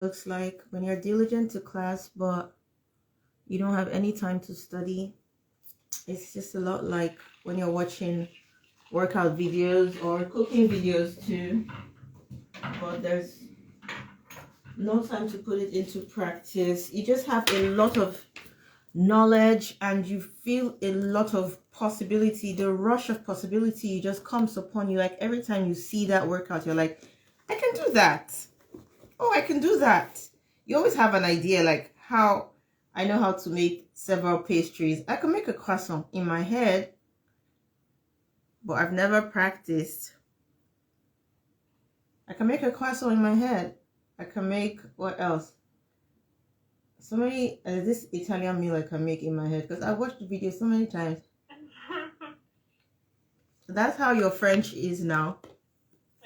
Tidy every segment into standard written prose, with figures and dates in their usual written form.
Looks like when you're diligent to class, but you don't have any time to study. It's just a lot like when you're watching workout videos or cooking videos too, but there's no time to put it into practice. You just have a lot of knowledge and you feel a lot of possibility. The rush of possibility just comes upon you. Like every time you see that workout, you're like, I can do that. Oh, I can do that. You always have an idea, like how I know how to make several pastries. I can make a croissant in my head, but I've never practiced. I can make a croissant in my head. I can make, what else? So many, this Italian meal I can make in my head because I watched the video so many times. That's how your French is now.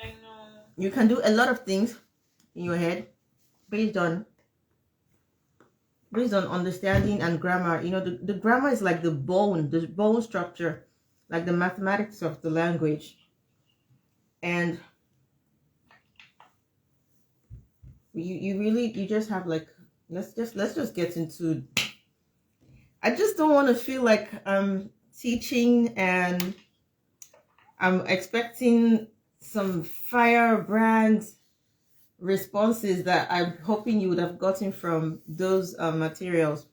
I know. You can do a lot of things in your head based on understanding and grammar. You know, the grammar is like the bone structure, like the mathematics of the language. And you just have like, let's just get into, I just don't want to feel like I'm teaching and I'm expecting some firebrand responses that I'm hoping you would have gotten from those materials,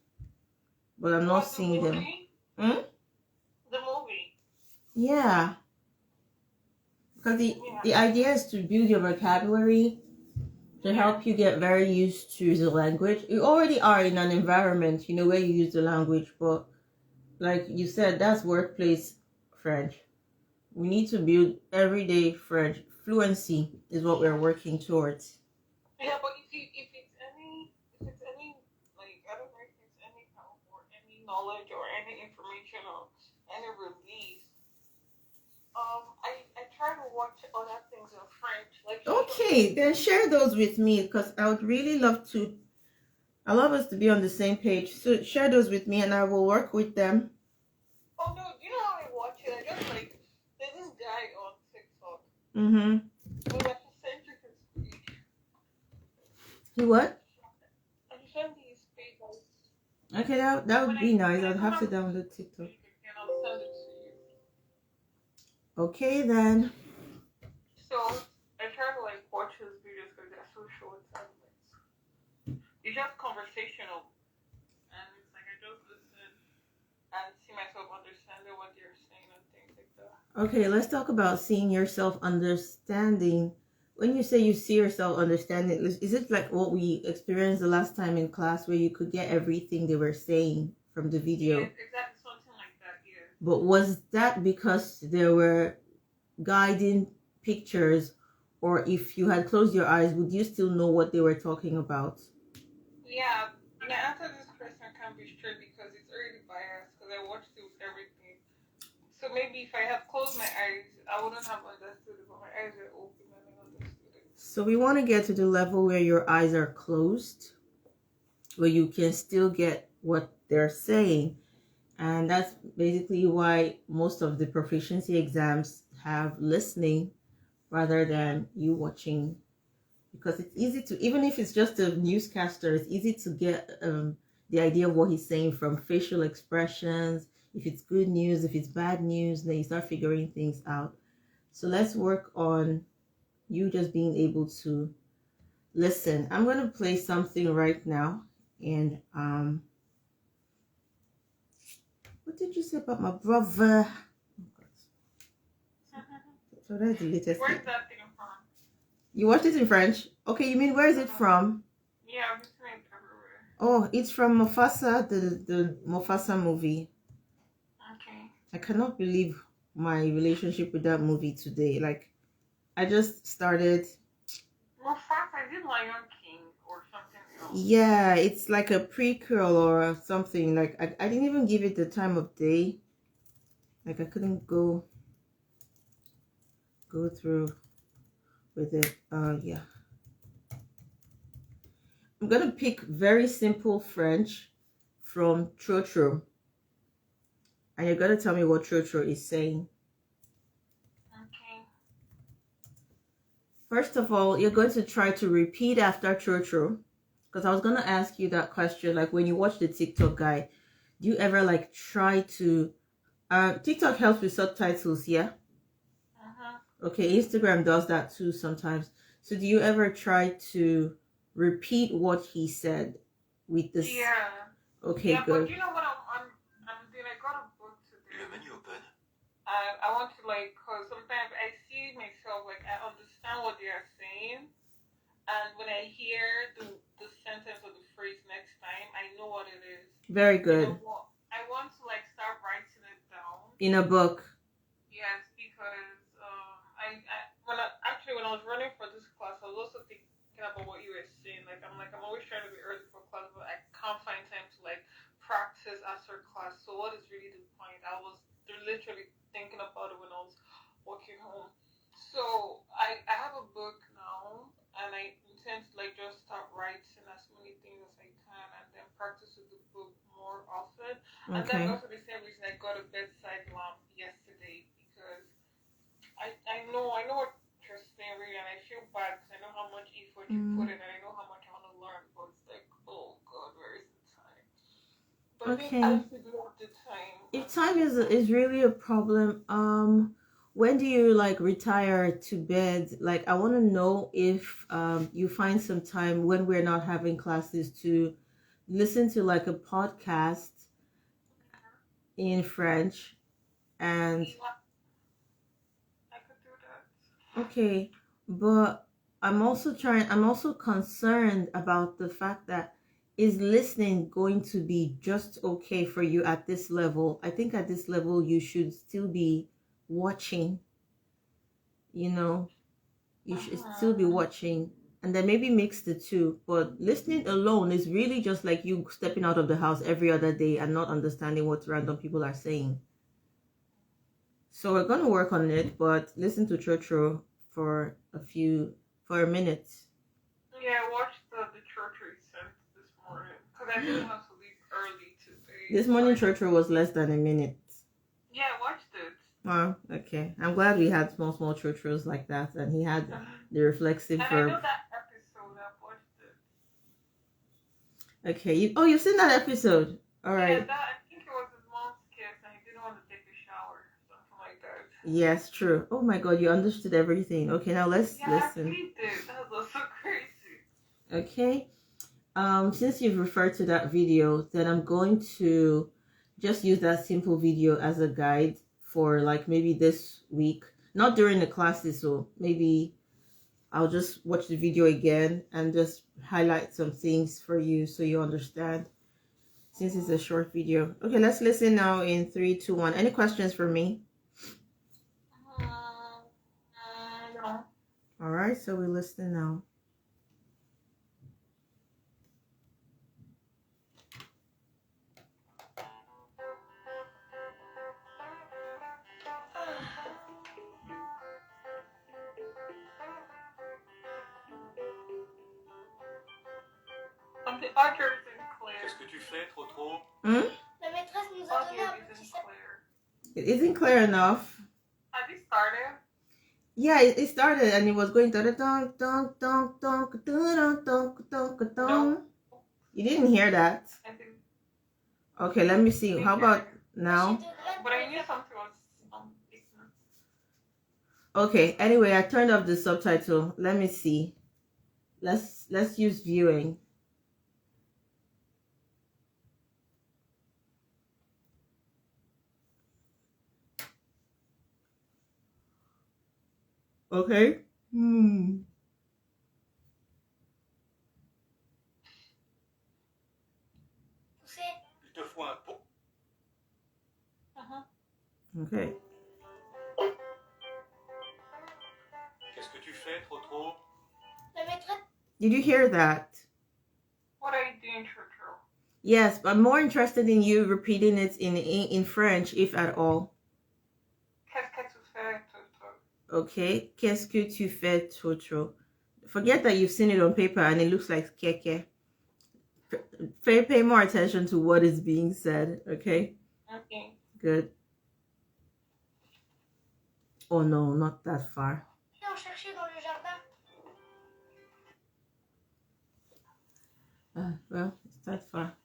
but I'm not seeing them. The movie. Yeah, because the idea is to build your vocabulary, to help you get very used to the language. You already are in an environment, you know, where you use the language, but like you said, that's workplace French. We need to build everyday French. Fluency is what we're working towards. Yeah, but if it's any like, I don't know if it's any help or any knowledge or any information or any release. I try to watch other things in French. Like, okay, then share those with me because I would really love to. I love us to be on the same page. So share those with me and I will work with them. Oh no, you know how I watch it? I just like, there's this guy on TikTok. Mm-hmm. Well, I should send you his page. He what? I should send you his page. Okay, that would be nice. I'd have to download TikTok. And I'll send it to you. Okay then. So I try to like watch his videos because they're so short and it's just conversational, and it's like I just listen and see myself understanding what they're saying and things like that. Okay, let's talk about seeing yourself understanding. When you say you see yourself understanding, is it like what we experienced the last time in class where you could get everything they were saying from the video? Yes, exactly, something like that, yeah. But was that because there were guiding pictures, or if you had closed your eyes, would you still know what they were talking about? Yeah, my answer to this question can't be straight because it's already biased because I watched it with everything. So maybe if I had closed my eyes, I wouldn't have understood it, but my eyes are open and I understood it. So we want to get to the level where your eyes are closed, where you can still get what they're saying. And that's basically why most of the proficiency exams have listening rather than you watching, because it's easy to, even if it's just a newscaster, it's easy to get the idea of what he's saying from facial expressions. If it's good news, if it's bad news, then you start figuring things out. So let's work on you just being able to listen. I'm going to play something right now. And what did you say about my brother? So that's the latest. Where's that thing from? You watched it in French? Okay, you mean where is it from? Yeah, I've seen it everywhere. Oh, it's from Mufasa, the Mufasa movie. Okay. I cannot believe my relationship with that movie today. Like, I just started. Mufasa, is it Lion King or something else? Yeah, it's like a prequel or something. Like, I didn't even give it the time of day. Like, I couldn't go through with it. Yeah. I'm gonna pick very simple French from Trotro. And you're gonna tell me what Trotro is saying. Okay. First of all, you're going to try to repeat after Trotro. Because I was gonna ask you that question. Like when you watch the TikTok guy, do you ever like try to TikTok helps with subtitles, yeah? Okay, Instagram does that too sometimes. So do you ever try to repeat what he said with this? Yeah. Okay, Yeah, good. but you know what I'm doing? I got a book today. Le menu open. And I want to like, cause sometimes I see myself like I understand what they are saying, and when I hear the sentence or the phrase next time, I know what it is. Very good. You know, I want to like start writing it down in a book. Yes, because when I was running for this class, I was also thinking about what you were saying. Like I'm always trying to be early for class, but I can't find time to like practice after class. So what is really the point? I was literally thinking about it when I was walking home. So I have a book now, and I intend to like just start writing as many things as I can, and then practice with the book more often. And Okay. that's also the same reason I got a bedside lamp yesterday, because I know what you're saying really, and I feel bad because I know how much effort you put in, and I know how much I want to learn, but it's like, oh God, where is the time? But Okay. I figure out the time. If time is really a problem, when do you like retire to bed? Like I want to know if you find some time when we're not having classes to listen to like a podcast in French. And I could do that. okay, but I'm also concerned about the fact that is listening going to be just okay for you at this level? I think at this level you should still be watching, you know, you should still be watching, and then maybe mix the two. But listening alone is really just like you stepping out of the house every other day and not understanding what random people are saying. So we're gonna work on it, but listen to Churchill for a minute. Yeah, I watched the church recent this morning because I didn't have to leave early today. This morning Churchill was less than a minute. Yeah, I watched it. Oh, okay. I'm glad we had small Churchills like that, and he had the reflexive and verb. I know that episode. I watched it. Okay. You've seen that episode. All right. Yeah, I think it was his mom's kiss, and he didn't want to take a shower, something like that. Yes, true. Oh my God, you understood everything. Okay, now let's listen. I actually did. That was so crazy. Okay. Since you've referred to that video, then I'm going to just use that simple video as a guide for like maybe this week, not during the classes, so maybe I'll just watch the video again and just highlight some things for you so you understand, since it's a short video. Okay, let's listen now in 3, 2, 1. Any questions for me? No. All right, so we listen now. The audio isn't clear. Qu'est-ce que tu fais, trop? La maîtresse nous a donné un petit sac. It isn't clear enough. Have you started? Yeah, it started and it was going dun dun dun dun dun dun dun dun dun. You didn't hear that? I think. Okay, let me see. How about now? But I knew something was Okay, anyway, I turned off the subtitle. Let me see. Let's use viewing. Okay. Je te fous un pot. Okay. Qu'est-ce que tu fais, trop? La maîtresse. Did you hear that? What are you doing, Churchill? Yes, but I'm more interested in you repeating it in French, if at all. Qu'est-ce que tu fais, Toto? Okay. Qu'est-ce que tu fais, Toto? Forget that you've seen it on paper and it looks like keke. Pay more attention to what is being said, okay? Okay. Good. Oh no, not that far. On cherchait dans le jardin. Well, it's that far.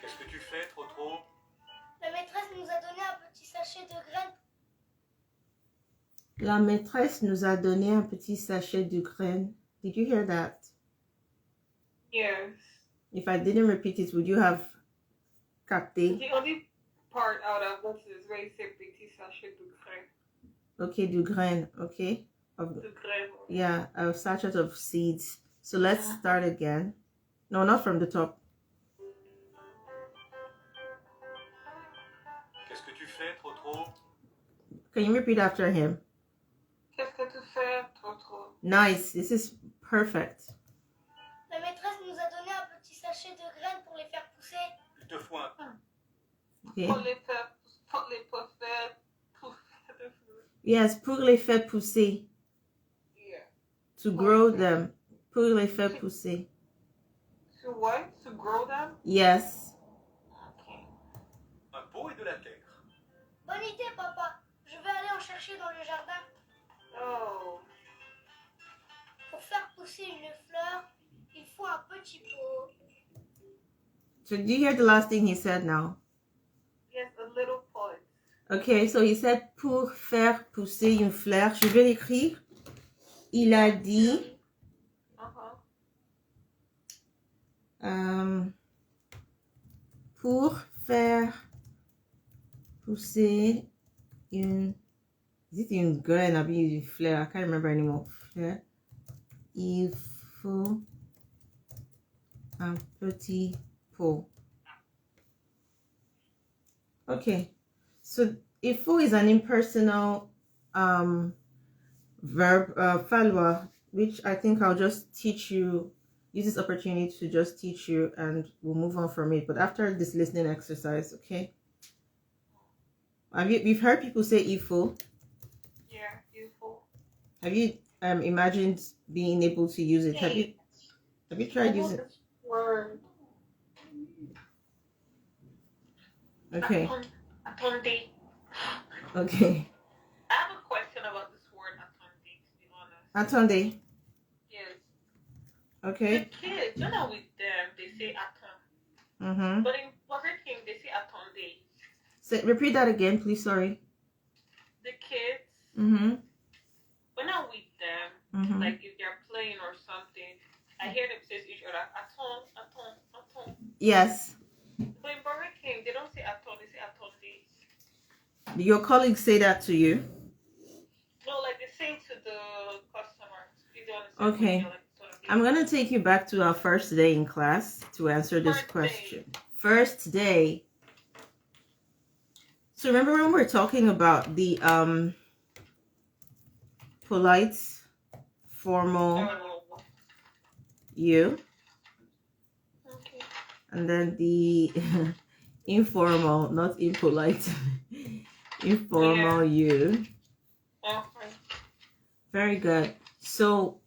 Qu'est-ce que tu fais, trop? La maîtresse nous a donné un petit sachet de graines. La maîtresse nous a donné un petit sachet de graines. Did you hear that? Yes. If I didn't repeat it, would you have capté? The only part out of this is where you say petit sachet de grain. Okay, de graines. Okay. De grain. Yeah, a sachet of seeds. So let's start again. No, not from the top. Qu'est-ce que tu fais, trop? Can you repeat after him? Qu'est-ce que tu fais, trop? Nice. This is perfect. La maîtresse nous a donné un petit sachet de graines pour les faire pousser. Il te faut un... Okay. Pour les faire pousser. Yes, pour les faire pousser. Yeah. To grow them. Pour les faire pousser. To what? To grow them? Yes. Okay. un pot et de la terre. Bonne idée, papa. Je vais aller en chercher dans le jardin. Oh. Pour faire pousser une fleur, il faut un petit pot. So did you hear the last thing he said now? Yes, a little pot. Okay, so he said pour faire pousser une fleur. Je vais l'écrire. Il a dit pour faire pousser une... Is it une graine or une fleur? I can't remember anymore. Fleur. Il faut un petit pot. Okay, so il faut is an impersonal verb, falloir, which I think I'll just teach you, use this opportunity to just teach you, and we'll move on from it. But after this listening exercise, okay? We've heard people say il faut. Yeah, il faut. Have you imagined being able to use it? Have you tried using it? Word. Okay. Attendez. Okay. I have a question about this word attendez, to be honest. Attendez. Yes. Okay. The kids, when I'm with them, they say attend. Mm-hmm. But in Burger King, they say attendez. So repeat that again, please. Sorry. The kids, Mm-hmm. when I'm with them, Mm-hmm. like if they're playing or something, I hear them say to each other, attend, attend, attend. Yes. But in Burger King, they don't say attend, they say attendez. Your colleagues say that to you? No, like they say to the customers. If they understand Okay. what you're, like, sort of I'm gonna take you back to our first day in class to answer this First question. First day. So remember when we were talking about the polite, formal No. you, Okay. and then the informal, not impolite, informal you. Okay. Very good. So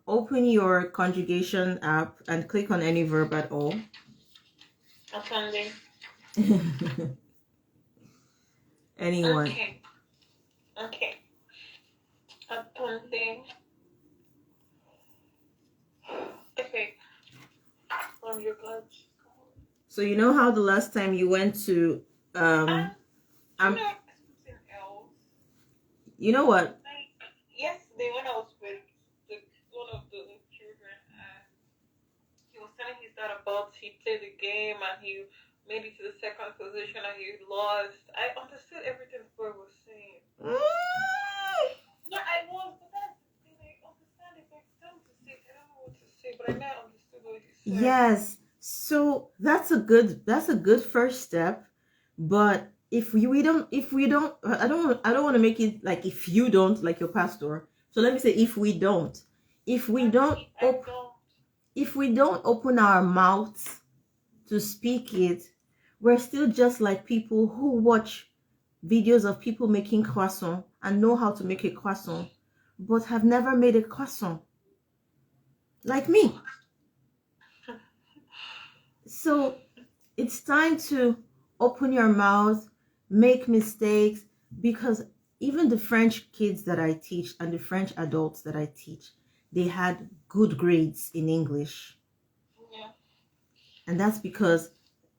open your conjugation app and click on any verb at all. Attending. Anyone. Okay. Okay. Attending. Okay. Your gloves. So you know how the last time you went to I'm I'm- something else. you know what? Like yesterday when I was with one of the children, he was telling his dad about he played the game and he made it to the second position and he lost. I understood everything the boy was saying. Yeah, I was, but that's the thing. I understand if I tell him to say, I don't know what to say, but I now understood what he said. Yes. So that's a good first step. But if we don't I don't want to make it like if you don't, like your pastor. So let me say if we don't if we don't open our mouths to speak it, we're still just like people who watch videos of people making croissant and know how to make a croissant, but have never made a croissant. Like me. So it's time to open your mouth, make mistakes, because even the French kids that I teach and the French adults that I teach, they had good grades in English. Yeah. And that's because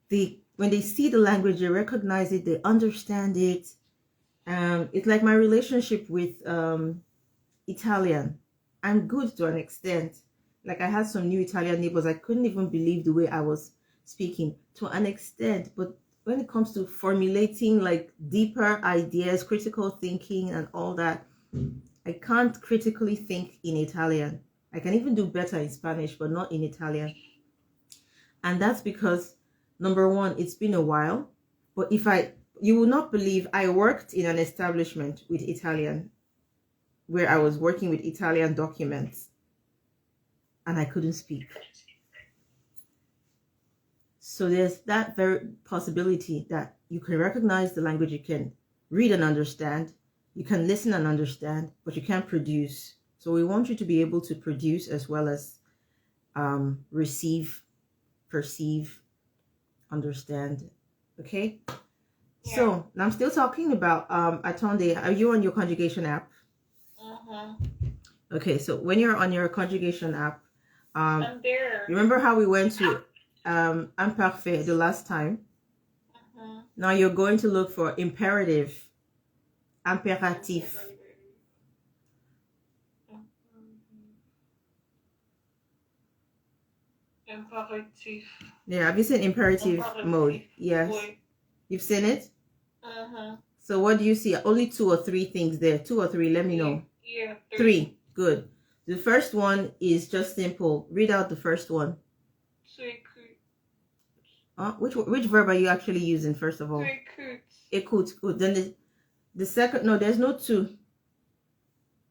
when they see the language, they recognize it, they understand it. It's like my relationship with Italian. I'm good to an extent. Like I had some new Italian neighbors. I couldn't even believe the way I was speaking to an extent. But when it comes to formulating like deeper ideas, critical thinking and all that, I can't critically think in Italian. I can even do better in Spanish, but not in Italian. And that's because, number one, it's been a while. But you will not believe, I worked in an establishment with Italian, where I was working with Italian documents, and I couldn't speak. So there's that very possibility that you can recognize the language, you can read and understand, you can listen and understand, but you can't produce. So we want you to be able to produce as well as receive, perceive, understand. Okay? Yeah. So now I'm still talking about Atonde. Are you on your conjugation app? Okay, so when you're on your conjugation app, I'm there. remember how we went to imparfait the last time? Now you're going to look for imperative, imperatif. Imperatif. Yeah, have you seen imperative mode? Yes. Oui. You've seen it? So what do you see? Only 2 or 3 things there. 2 or 3, let me know. Yeah. 3. Good. The first one is just simple. Read out the first one. Which verb are you actually using, first of all? Écoute. Good. Then the second, no, there's no 2.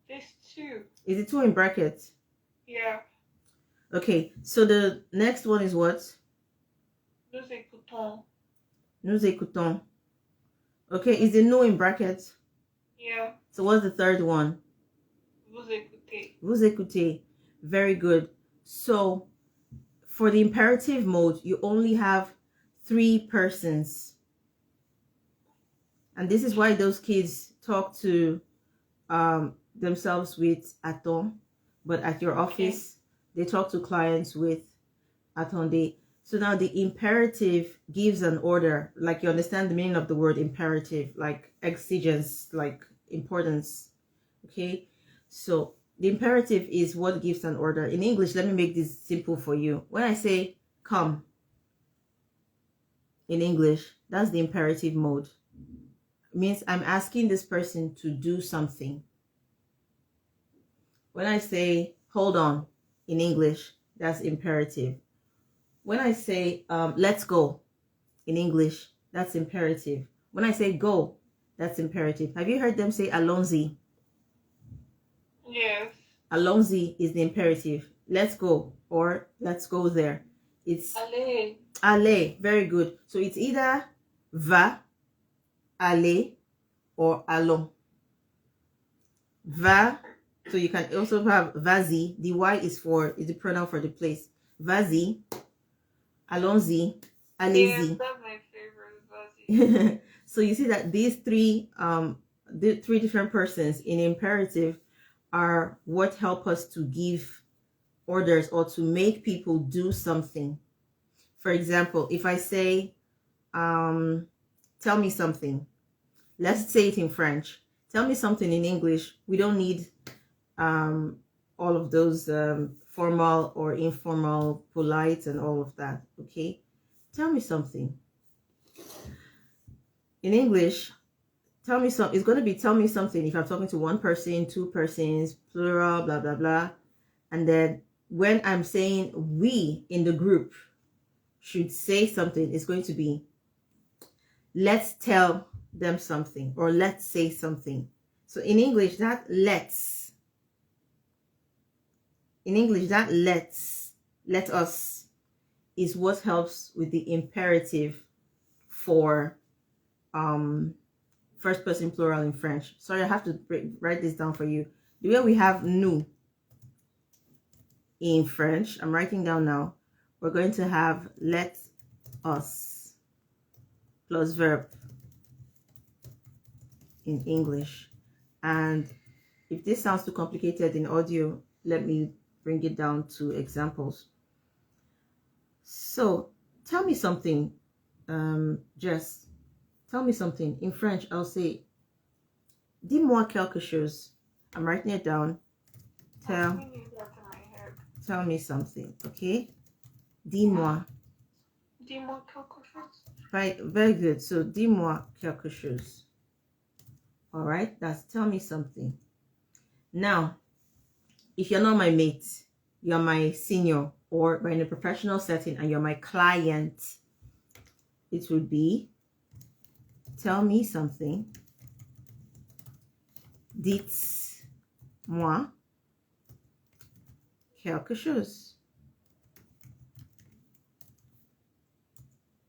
There's 2. Is it 2 in brackets? Yeah. Okay, so the next one is what? Nous écoutons. Nous écoutons. Okay, is the nous in brackets? Yeah. So what's the third one? Vous écoutez. Vous écoutez. Very good. So for the imperative mode, you only have 3 persons. And this is why those kids talk to themselves with attend, but at your office, they talk to clients with attendez. So now the imperative gives an order, like you understand the meaning of the word imperative, like exigence, like importance. Okay, so the imperative is what gives an order. In English, let me make this simple for you. When I say come in English, that's the imperative mode. It means I'm asking this person to do something. When I say hold on in English, that's imperative. When I say let's go in English, that's imperative. When I say go, that's imperative. Have you heard them say allons-y? Yes. Allons-y is the imperative. Let's go or let's go there. It's Allez. aller. Very good. So it's either va, aller, or allons. Va. So you can also have vas-y. The Y is the pronoun for the place. Vas-y, allons-y, allez-y. Yeah, that's my favorite. Vas-y. So you see that these 3 different persons in imperative are what help us to give orders or to make people do something. For example, if I say, tell me something, let's say it in French. Tell me something in English. We don't need all of those formal or informal, polite, and all of that. Okay, tell me something. In English, tell me something. It's going to be tell me something if I'm talking to 1 person, 2 persons, plural, blah blah blah. And then when I'm saying we in the group should say something, it's going to be let's tell them something or let's say something. So in English, that let's. In English, that let us is what helps with the imperative for first person plural in French. Sorry, I have to write this down for you. The way we have nous in French, I'm writing down now. We're going to have us plus verb in English. And if this sounds too complicated in audio, let me bring it down to examples. So tell me something, Jess. Tell me something. In French, I'll say, dis-moi quelque chose. I'm writing it down. Tell me something, okay? Dis-moi. Dis-moi quelque chose. Right, very good. So, dis-moi quelque chose. All right, that's tell me something. Now, if you're not my mate, you're my senior, or we're in a professional setting and you're my client, it would be, tell me something. Dites-moi quelque chose.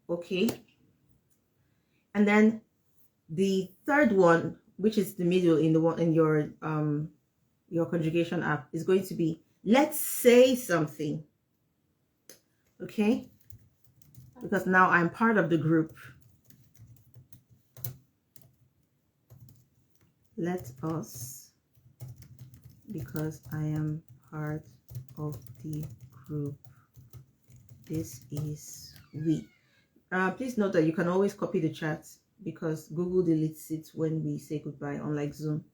Okay. And then the third one, which is the middle in the one in your conjugation app, is going to be, let's say something. Okay? Because now I'm part of the group. Let us, because I am part of the group. This is we. Please note that you can always copy the chat because Google deletes it when we say goodbye, unlike Zoom.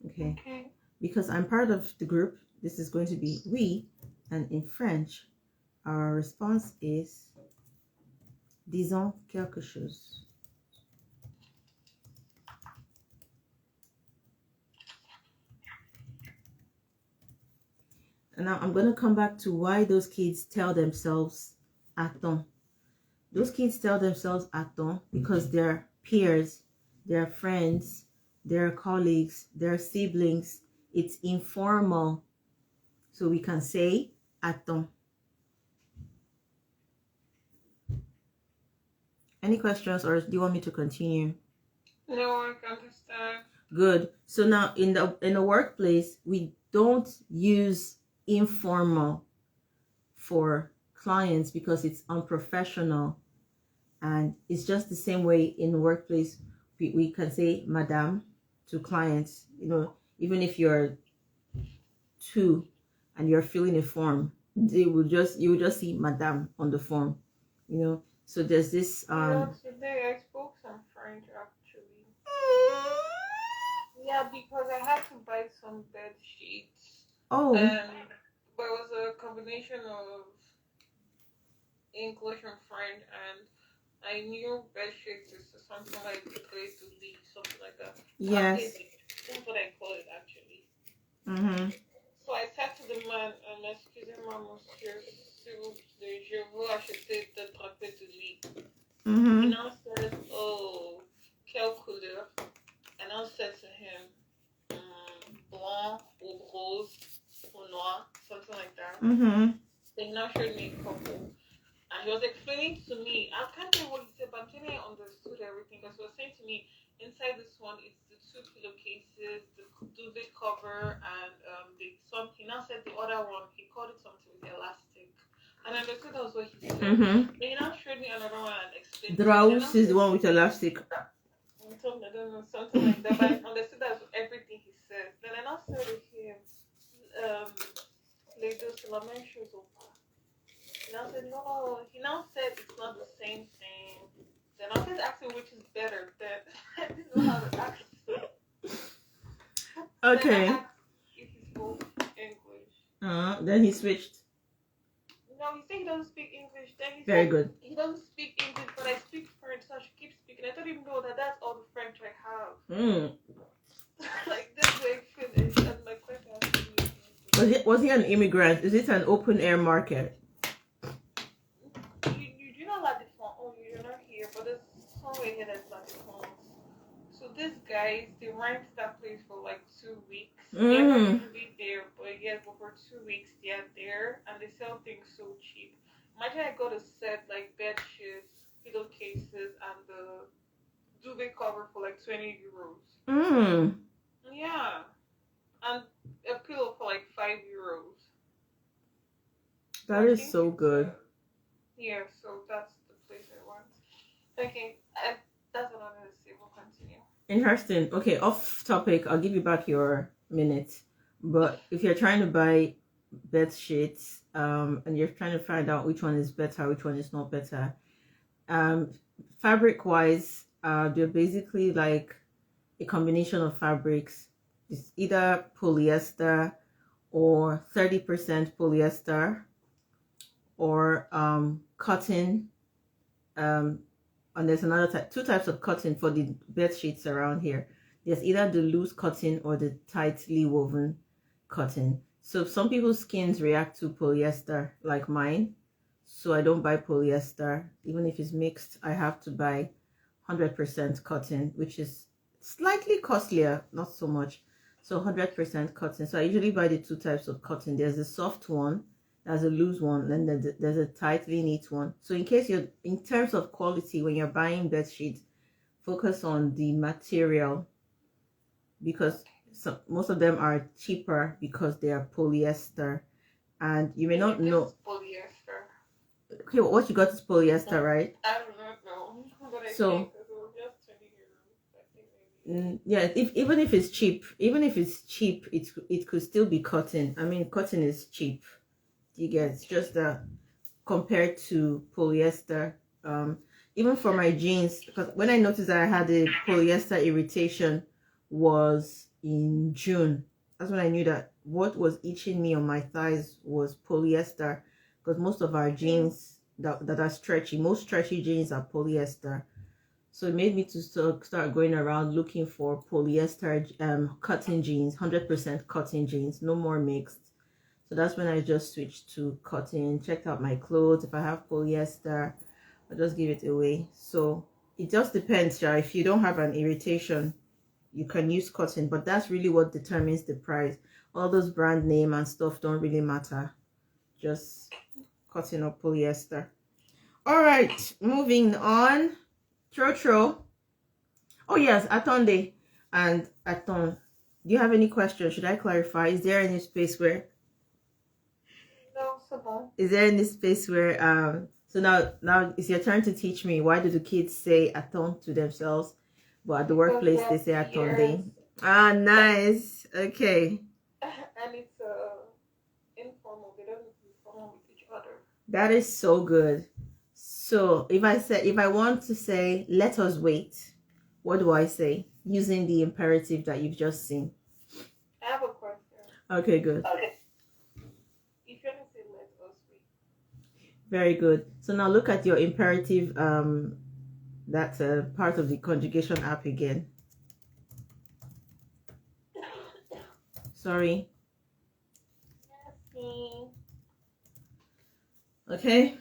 Okay. Because I'm part of the group, this is going to be we, and in French, our response is disons quelque chose. And now I'm going to come back to why those kids tell themselves attends. Those kids tell themselves attends because their peers, their friends, their colleagues, their siblings, it's informal. So we can say attends. Any questions, or do you want me to continue? No, I can understand. Good. So now in the workplace, we don't use informal for clients because it's unprofessional, and it's just the same way in the workplace. We can say madame to clients, you know, even if you're two and you're filling a form, you will just see madame on the form, you know. So there's this Today I spoke some French actually. Yeah, because I had to buy some bed sheets. oh But it was a combination of English and French, and I knew bed sheets is something like place to leave, something like that. yes. That's what I call it actually. Mm-hmm. So I said to the man, excusez-moi monsieur, s'il vous plaît, je veux acheter tel drapé de lit. Mm-hmm. He now said, oh, quelle couleur? And I said to him, blanc or rose or noir, something like that. Mm-hmm. They now showed me a couple. And he was explaining to me, I can't tell what he said, but I'm telling you I understood everything. Because he was saying to me, inside this one, it's the 2 pillowcases, the duvet cover, and he now said the other one, he called it something with elastic. And I understood that was what he said. Mm-hmm. Then he now showed me another one and explained. Draus is the one with elastic. I don't know, something like that. But I understood that was everything he said. Then I now said to him, les deux, c'est la même chose ou pas? He now said, no. He now said it's not the same thing. Then I was asking which is better. Then I didn't know how to ask. Okay. Then I asked if he spoke English. Then he switched. No, he said he doesn't speak English. Then he Very said good. he doesn't speak English, but I speak French, so I should keep speaking. I don't even know that that's all the French I have. Like this way finished, and my question Was he an immigrant? Is it an open air market? You do not like the phone. Oh, you're not here, but there's somewhere here that's like the phone. So these guys, they rent that place for like 2 weeks. They're not usually there, but yes, but for 2 weeks they are there, and they sell things so cheap. Imagine I got a set like bed sheets, pillowcases, and the duvet cover for like 20 euros. Yeah, and a pillow for like 5 euros. That is so good. Yeah, so that's Okay, that's what I wanted to say. We'll continue. Interesting. Okay, off topic. I'll give you back your minute. But if you're trying to buy bed sheets, and you're trying to find out which one is better, which one is not better, fabric wise, they're basically like a combination of fabrics. It's either polyester or 30% polyester or cotton. And there's another type, two types of cotton for the bed sheets around here. There's either the loose cotton or the tightly woven cotton. So some people's skins react to polyester, like mine. So I don't buy polyester. Even if it's mixed, I have to buy 100% cotton, which is slightly costlier, not so much. So 100% cotton. So I usually buy the two types of cotton. There's a soft one, there's a loose one, and then there's a tightly knit one. So in case you're, in terms of quality, when you're buying bed sheets, focus on the material, because most of them are cheaper because they are polyester, and you may not know. Polyester. Okay, what you got is polyester, right? I don't know. But I So, think it was just 20 euros. I think maybe. yeah, even if it's cheap, it could still be cotton. I mean, cotton is cheap. You get, it's just that compared to polyester, even for my jeans, because when I noticed that I had a polyester irritation was in June. That's when I knew that what was itching me on my thighs was polyester, because most of our jeans that are stretchy, most stretchy jeans are polyester. So it made me to start going around looking for polyester cotton jeans, 100% cotton jeans, no more mixed. So that's when I just switched to cotton, checked out my clothes. If I have polyester, I'll just give it away. So it just depends, yeah. If you don't have an irritation, you can use cotton, but that's really what determines the price. All those brand name and stuff don't really matter. Just cotton or polyester. All right, moving on. Trotro. Oh yes, Atonde and Aton. Do you have any questions? Should I clarify? Is there any space where? No, so bon. Is there any space where so now it's your turn to teach me, why do the kids say Aton to themselves, but at the workplace they say Atonde? Ah, nice. Okay. And it's informal. They don't need to be formal with each other. That is so good. So if I want to say let us wait, what do I say using the imperative that you've just seen? I have a question. Okay, good. Okay. If you want to say let us wait. Very good. So now look at your imperative, that's a part of the conjugation app again. Sorry. Merci. Okay.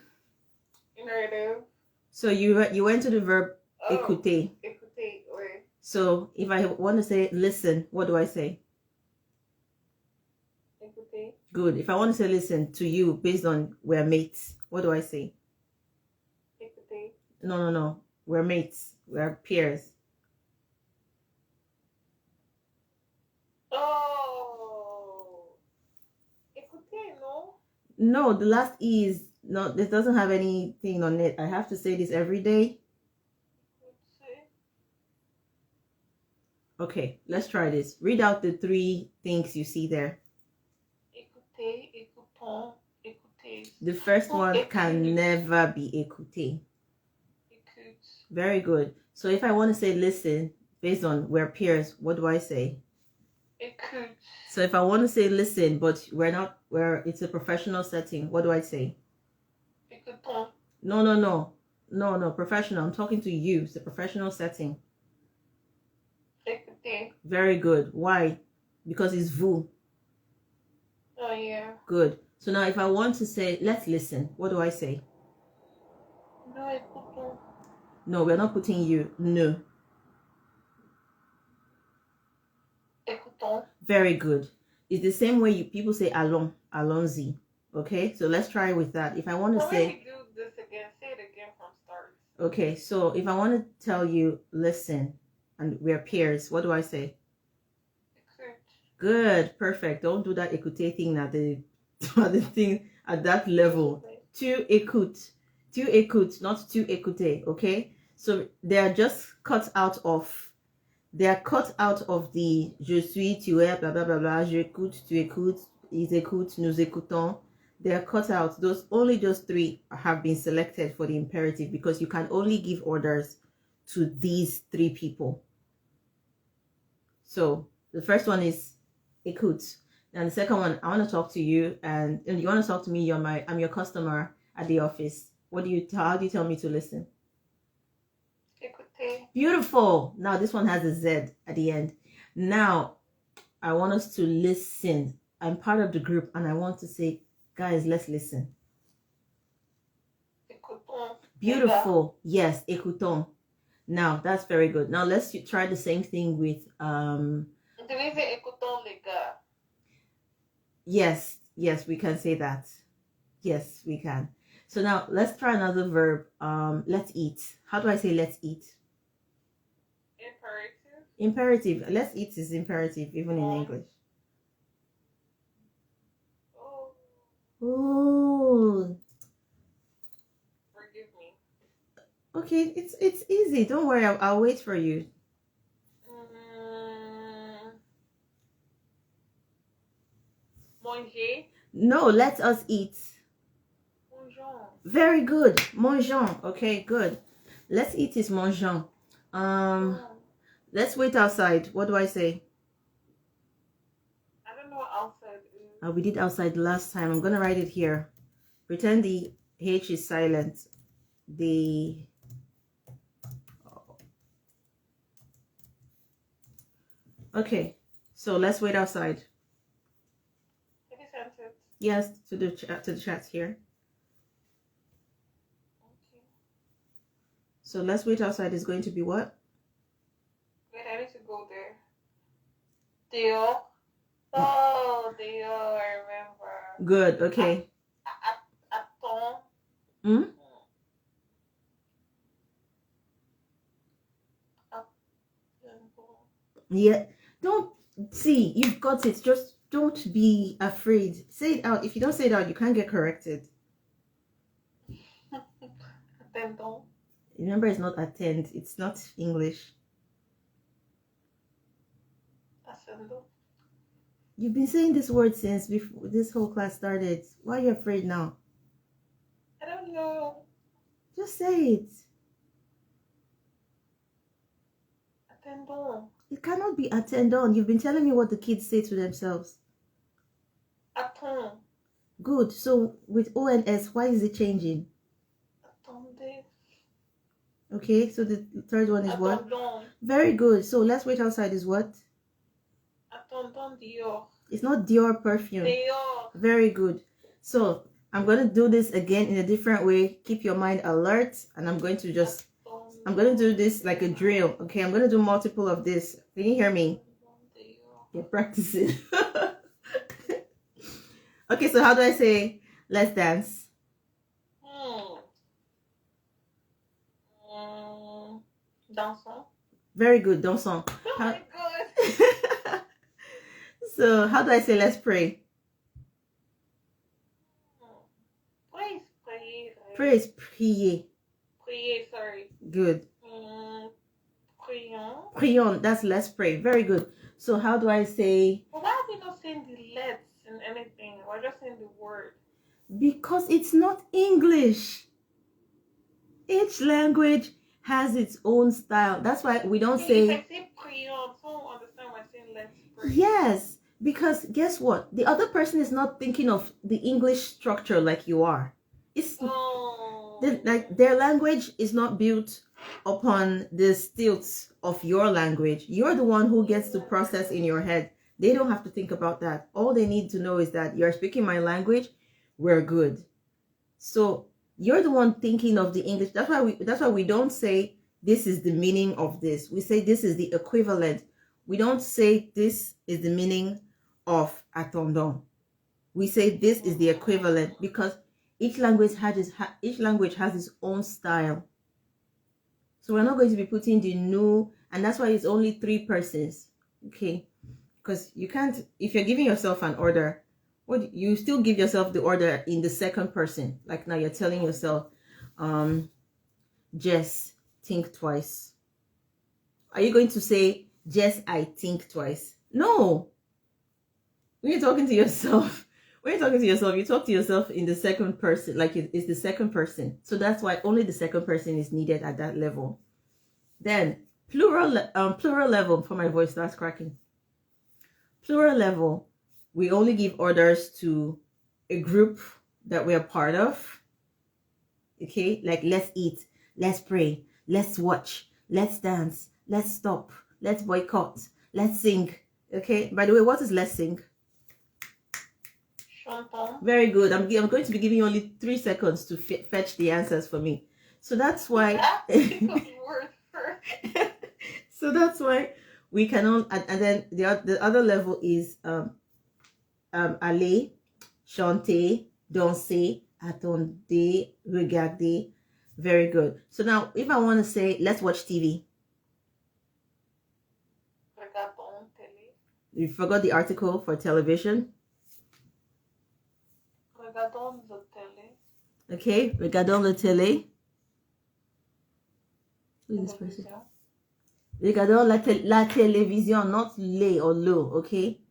Imperative. So you went to the verb écouter. Écouter, ouais. So if I want to say listen, what do I say? Écouter. Good. If I want to say listen to you based on we're mates, what do I say? Écouter. No. We're mates. We're peers. Oh. Écouter, no? No, the last E is no. This doesn't have anything on it. I have to say this every day. Écouter. Okay, let's try this. Read out the three things you see there. Écouter, écoutons, écouter. The first one can never be écouter. Écoute. Very good. So if I want to say listen based on we're peers, what do I say? Écoute. So if I want to say listen, but it's a professional setting, what do I say? Écoutons. No, professional. I'm talking to you. It's a professional setting. Écouter. Very good. Why? Because it's vous. Oh, yeah. Good. So now if I want to say let's listen, what do I say? No, écoutons. No, we're not putting you. No. Écoutons. Very good. It's the same way people say allons, allons-y. Okay, so let's try with that. If I want to How say, do we do this again? Say it again from start. okay, so if I want to tell you listen and we're peers, what do I say? Écoute. Good, perfect. Don't do that écouter thing at the thing at that level. Tu écoutes, not tu écouter. Okay, So they are just cut out of, they are cut out of the je suis, tu es, blah blah blah blah, j'écoute, tu écoutes, ils écoutent, nous écoutons. They are cut out. Those only just three have been selected for the imperative because you can only give orders to these three people. So the first one is écoute. And the second one, I want to talk to you, and you want to talk to me. I'm your customer at the office. How do you tell me to listen? Écoutez. Beautiful. Now this one has a Z at the end. Now I want us to listen. I'm part of the group, and I want to say, guys, let's listen. Écoutons. Beautiful. Yes, écoutons. Now that's very good. Now let's try the same thing with Utilisez écoutons les gars. Yes, we can say that. Yes, we can. So now let's try another verb. Let's eat. How do I say let's eat? Imperative. Imperative. Let's eat is imperative even in English. Oh, Oh, forgive me. okay. It's easy. Don't worry. I'll wait for you. Manger. No, let us eat. Mangeons. Very good. Mangeons. Okay, good. Let's eat is mangeons. Let's wait outside. What do I say? I don't know what outside is. We did outside last time. I'm gonna write it here. Pretend the H is silent. Okay. So let's wait outside. Have you sent it? Yes, to the chat here. Okay. So let's wait outside is going to be what? Wait, I need to go there. Dehors. Oh, dehors, I remember. Good. Okay. Attends. Hmm? Yeah. Don't see. You've got it. Just don't be afraid. Say it out. If you don't say it out, you can't get corrected. Attendons. Remember, it's not attend. It's not English. Ascendons. You've been saying this word since before this whole class started. Why are you afraid now? I don't know. Just say it. Attendons. It cannot be attend on. You've been telling me what the kids say to themselves. Attends. Good. So with O and S, why is it changing? Attendez. Okay, so the third one is what? Attendons. Very good. So let's wait outside is what? Attendons dehors. It's not Dior perfume. Dehors. Very good. So I'm going to do this again in a different way. Keep your mind alert. And I'm going to do this like a drill. Okay, I'm going to do multiple of this. Can you hear me? You're practicing. Okay, so how do I say let's dance? Dansons. Very good. Dansons. Oh my god. So how do I say let's pray? Praise, prier. Pray is prier. Prier, sorry. Good. Prions. Prions. That's let's pray. Very good. So how do I say? Well, why are we not saying the let's in anything? We're just saying the word. Because it's not English. Each language has its own style. That's why we don't say. If I say prions, someone will understand why I'm saying let's pray. Yes, because guess what? The other person is not thinking of the English structure like you are. It's like their language is not built upon the stilts of your language. You're the one who gets to process in your head. They don't have to think about that. All they need to know is that you're speaking my language. We're good. So you're the one thinking of the English. That's why we don't say this is the meaning of this. We say this is the equivalent. We don't say this is the meaning of attendons. We say this is the equivalent because each language has its own style. So we're not going to be putting the new, and that's why it's only 3 persons. Okay, because you can't, if you're giving yourself an order, you still give yourself the order in the second person. Like now you're telling yourself, Jess, think twice. Are you going to say, Jess, I think twice? No. When you're talking to yourself, you talk to yourself in the second person, like it's the second person. So that's why only the second person is needed at that level. Then plural level, for my voice starts cracking. Plural level, we only give orders to a group that we are part of. Okay, like let's eat, let's pray, let's watch, let's dance, let's stop, let's boycott, let's sing. Okay, by the way, what is let's sing? Chantons. Very good. I'm going to be giving you only 3 seconds to fetch the answers for me. So that's why. So that's why we cannot. And then the other level is aller, chanter, danser, attendez, regarder. Very good. So now, if I want to say, let's watch TV. Regardons télé. You forgot the article for television. Regardons la télé. Okay, regardons la télé. Who is this person? Regardons la télévision, not les or lo, okay?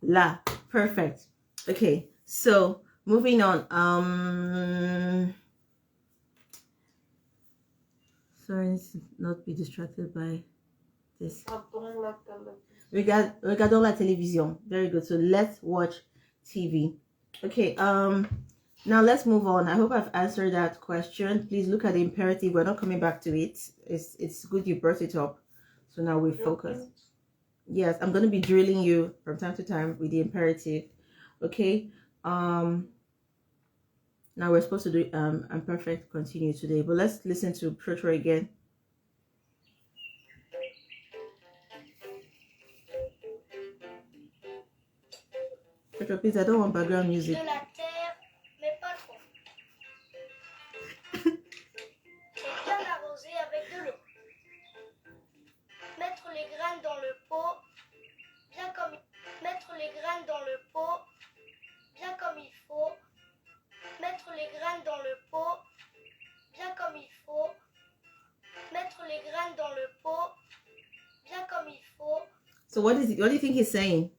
La. Perfect. Okay, so moving on. Sorry, let's not be distracted by this. Regardons la télévision. Very good. So let's watch TV. Okay, now let's move on. I hope I've answered that question. Please look at the imperative. We're not coming back to it. It's good you brought it up. So now we focus. Yes, I'm going to be drilling you from time to time with the imperative. Okay. Now we're supposed to do imperfect continue today, but let's listen to Piotr again. Piotr, please, I don't want background music. De la terre, mais pas trop. Et bien arroser avec de l'eau. Mettre les graines dans le pot, bien comme mettre les graines dans le pot, bien comme il faut. Mettre les graines dans le pot, bien comme il faut. Mettre les graines dans le pot, bien comme il faut. So what do you think he's saying?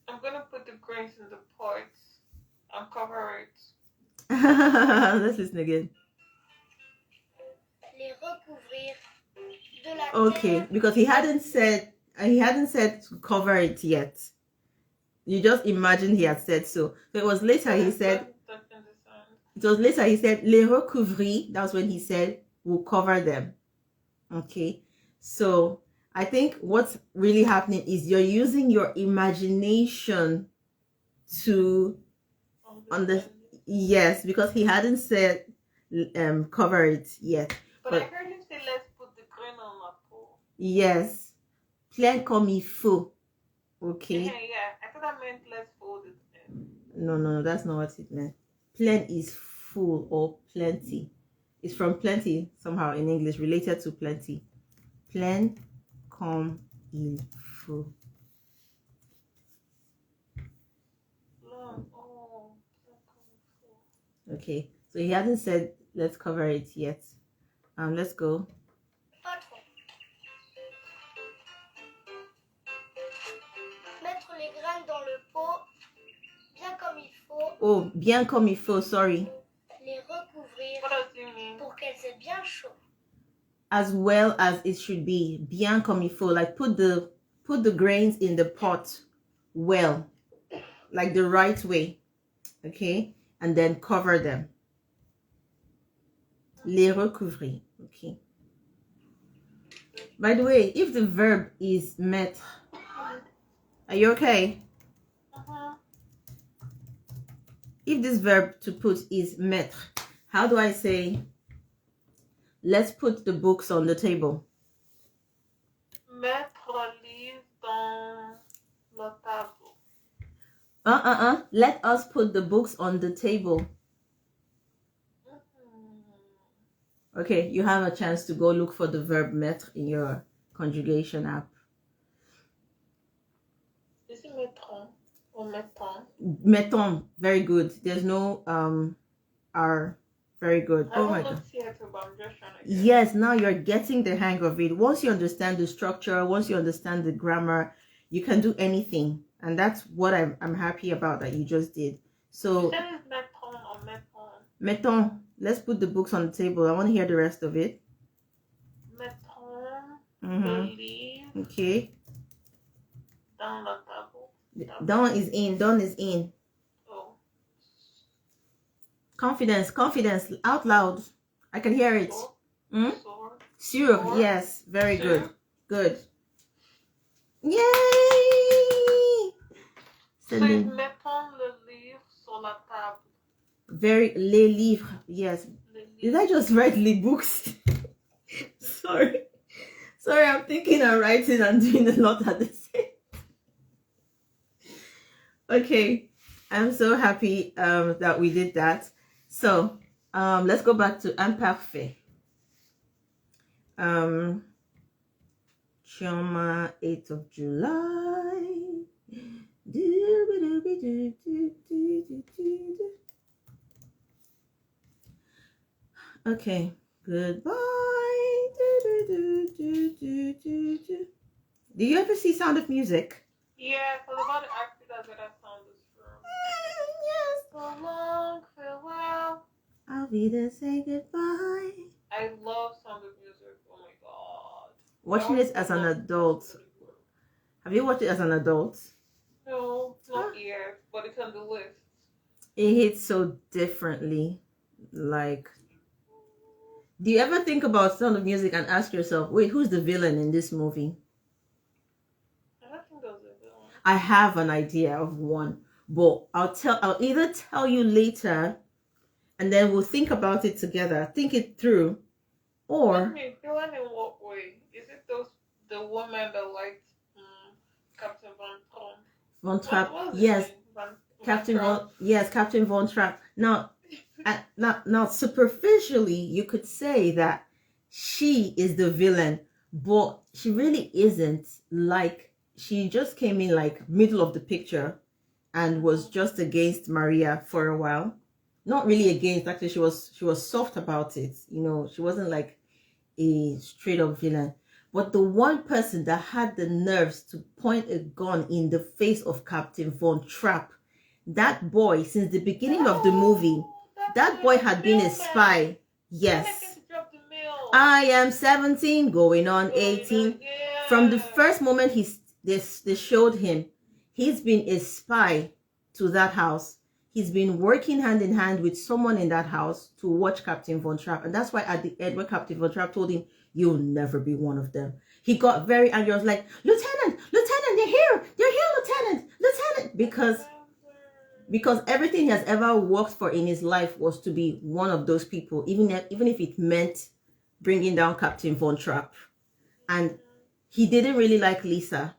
I'm gonna put the grains in the pot and cover it. Let's listen again. Les recouvrir de la Okay, terre. because he hadn't said to cover it yet. You just imagine he had said so. So it was later he said. It was later he said les recouvrir. That's when he said we'll cover them. Okay, so I think what's really happening is you're using your imagination to yes, because he hadn't said cover it yet. But I heard him say let's put the grain on my pot. Yes, plein comme il faut. Okay. Yeah. I thought that meant let's fold it in. No, that's not what it meant. Plein is full or plenty. It's from plenty somehow in English, related to plenty. Plein comme il faut. Okay, so he hadn't said let's cover it yet. Let's go. Pas trop. Mettre les graines dans le pot, bien comme il faut. Oh, bien comme il faut, sorry. Les recouvrir What does it mean? pour qu'elles aient bien chaud. As well as it should be. Bien comme il faut. Like put the grains in the pot well. Like the right way. Okay? And then cover them. Les recouvrir. Okay. By the way, if the verb is mettre, are you okay? If this verb to put is mettre, how do I say, let's put the books on the table? Mettre le livre dans la table. Let us put the books on the table. Okay, you have a chance to go look for the verb mettre in your conjugation app. Is it mettrons or mettons? Mettons, very good. There's no R Very good. I Oh don't my know god. theater, but I'm just trying to get Yes, now you're getting the hang of it. Once you understand the structure, once you understand the grammar, you can do anything. And that's what I'm happy about that you just did. You So, said it's meton or meton. mettons, let's put the books on the table. I want to hear the rest of it. Mettons Mm-hmm. le livre Okay. dans la table. Dawn is in. Dawn is in. Oh. Confidence. Confidence. Out loud. I can hear it. Sur. Hmm? Sur. Sure. Sur. Yes. Very Sur. good. Good. Yay! So it's Sending. mettons le livre sur la table. Very les livres. Yes. Le Did livre. I just write les books? Sorry. Sorry, I'm thinking and writing and doing a lot at the same. Okay. I'm so happy that we did that. So let's go back to imparfait. Choma, 8th of July. Okay, goodbye. Do you ever see Sound of Music? Yeah, I was about to ask you that where that sound is from. Yes. So long, farewell. I'll be there, say goodbye. I love Sound of Music. Oh my god. Watching it as an adult. Have you watched it as an adult? No, not yet, but it's on the list. It hits so differently. Like, do you ever think about Sound of Music and ask yourself, wait, who's the villain in this movie? I don't think those are villains. I have an idea of one, but I'll either tell you later and then we'll think about it together, think it through, or I mean, villain in what way? Is it the woman that liked Captain Von Trapp? Von Trapp. What was his Yes, name? Von Captain Trapp? Von. Yes, Captain Von Trapp. Now, superficially, you could say that she is the villain, but she really isn't. Like, she just came in like middle of the picture and was just against Maria for a while. Not really against, actually. She was soft about it. You know, she wasn't like a straight up villain. But the one person that had the nerves to point a gun in the face of Captain Von Trapp, that boy, since the beginning of the movie, that boy had been a spy. Yes. I am 17, going on 18. From the first moment they showed him, he's been a spy to that house. He's been working hand in hand with someone in that house to watch Captain Von Trapp. And that's why at the end, when Captain Von Trapp told him, you'll never be one of them, he got very angry. I was like, Lieutenant, they're here, Lieutenant. Because everything he has ever worked for in his life was to be one of those people, even if it meant bringing down Captain Von Trapp. And he didn't really like Lisa.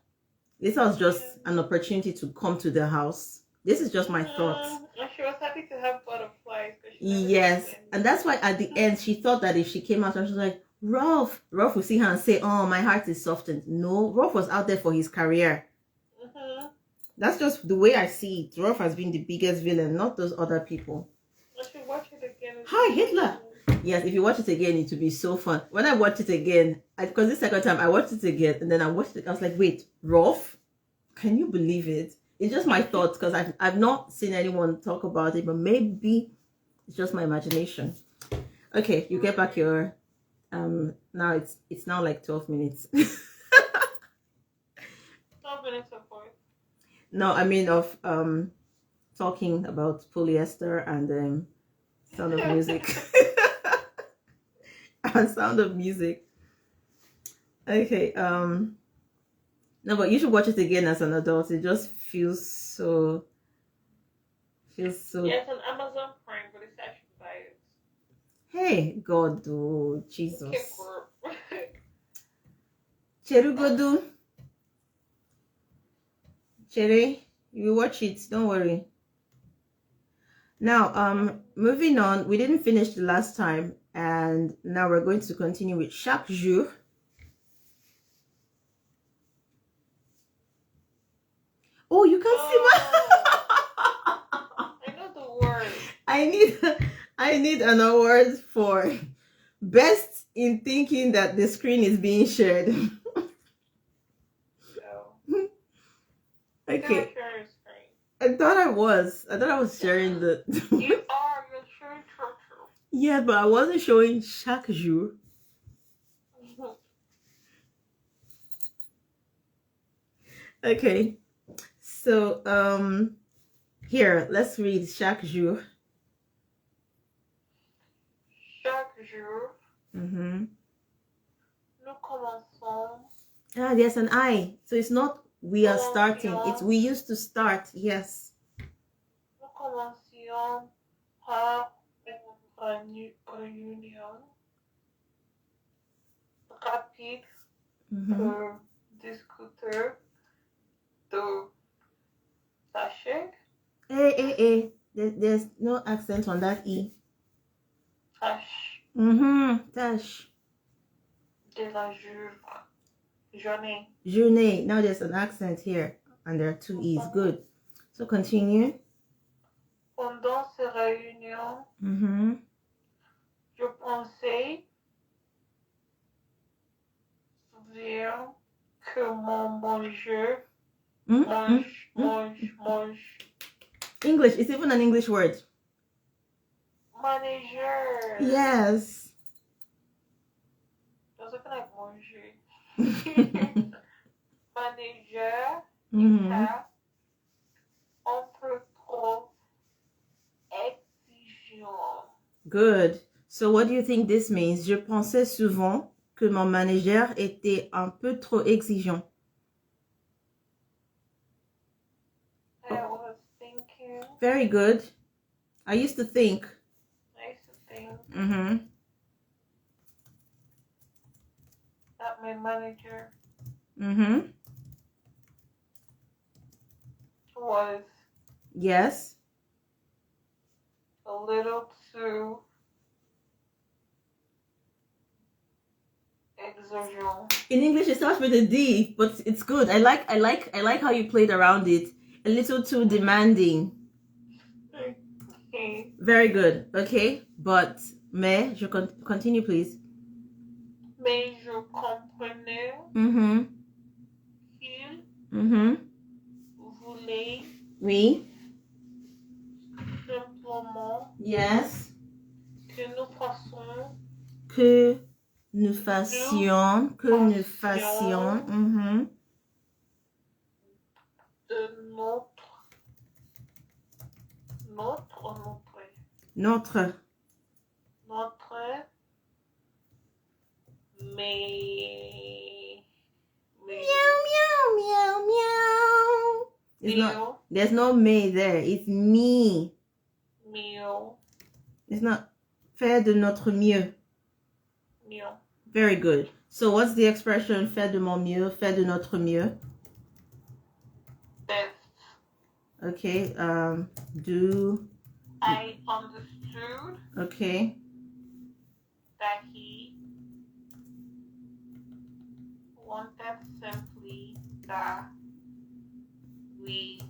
Lisa was just an opportunity to come to the house. This is just my thoughts. And she was happy to have butterflies. Yes, and that's why at the end she thought that if she came out and she was like, Rolf would see her and say, oh, my heart is softened. No, Rolf was out there for his career. That's just the way I see it. Rolf has been the biggest villain, not those other people. I should watch it again. Hi, Hitler. Yes, if you watch it again, it will be so fun. When I watched it again, because the second time I watched it again, and then I watched it, I was like, wait, Rolf? Can you believe it? It's just my thoughts, because I've not seen anyone talk about it, but maybe it's just my imagination. Okay, you get back your now it's now like 12 minutes. 12 minutes of what? No, I mean of talking about polyester and Sound of Music. And Sound of Music. Okay, no, but you should watch it again as an adult. It just feels so Yeah, it's on Amazon Prime, but it's actually buy it. Hey, God, oh, Jesus. Okay, girl. Cherugodu. Cherry, you watch it, don't worry. Now, moving on, we didn't finish the last time, and now we're going to continue with chaque jour. Oh, you can see my I know the word. I need an award for best in thinking that the screen is being shared. So, Okay. share your screen. I thought I was sharing the. You are. You're sharing Churchill. Yeah, but I wasn't showing chaque jour. Okay. So here, let's read chaque jour. Chaque jour, Mm-hmm. nous commençons. Ah, there's an I. So it's not we are starting. It's we used to start. Yes. Nous commencions par une réunion rapide Mm-hmm. pour discuter de tâches, There's no accent on that E. tâches Mm-hmm. Tâche. de la journée. Journée. Now there's an accent here. And there are two E's. Good. So continue. Pendant ces réunions, Mm-hmm. je pensais bien que mon manager mange. English. It's even an English word. Manager. Yes. Does it like manger? Manager Mm-hmm. était un peu trop exigeant. Good. So what do you think this means? Je pensais souvent que mon manager était un peu trop exigeant. I was thinking, Very good. I used to think. Mm-hmm. that my manager Mm-hmm. was Yes. a little too exigeant. In English it starts with a D, but it's good. I like how you played around it. A little too demanding. Okay. Very good. Okay. But mais je continue please. Mais je comprenais Mm-hmm. qu'il Mm-hmm. voulait Oui. simplement Yes. que nous fassions Que nous fassions. Mm-hmm. de Notre. mais Meow, meow, meow, meow. It's not, there's no me there. It's me. meal, It's not faire de notre mieux. Very good. So what's the expression faire de mon mieux, faire de notre mieux? best. Okay. Do. I understood Okay. that he wanted simply that we.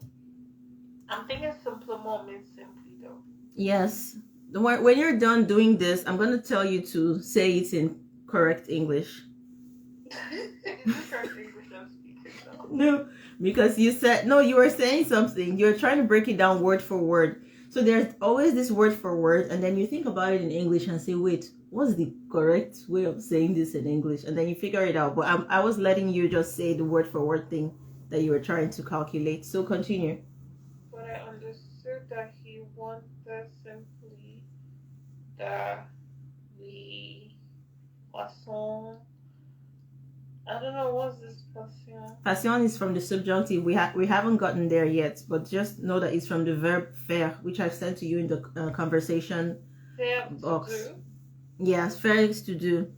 I'm thinking simplement means simply though. Yes. When you're done doing this, I'm gonna tell you to say it in correct English. Is this correct English I'm speaking now? No, because you said no. You were saying something. You're trying to break it down word for word. So there's always this word for word, and then you think about it in English and say, wait, what's the correct way of saying this in English? And then you figure it out. But I was letting you just say the word for word thing that you were trying to calculate. So continue. But I understood that he wanted simply that we passion. I don't know what's this passion. Passion is from the subjunctive. We haven't gotten there yet, but just know that it's from the verb faire, which I've sent to you in the conversation box. To do. Yes, faire is to do.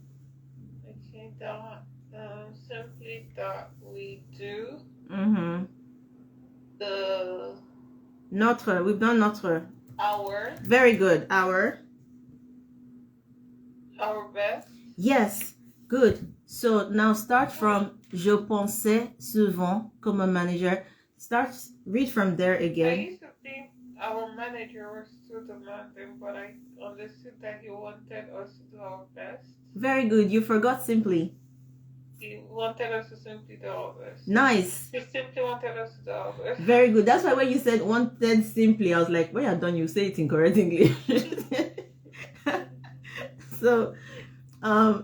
Okay, that simply that we do Mm-hmm. the Notre. We've done notre. our Very good. Our. best. Yes. Good. So now start from je pensais souvent comme un manager. Read from there I again. used to think our manager was too demanding, but I understood that he wanted us to do our best. Very good. You forgot simply. He wanted us to simply do our best. Nice. He simply wanted us to do our best. Very good. That's why when you said wanted simply, I was like, when you're done, you say it in correct English. So,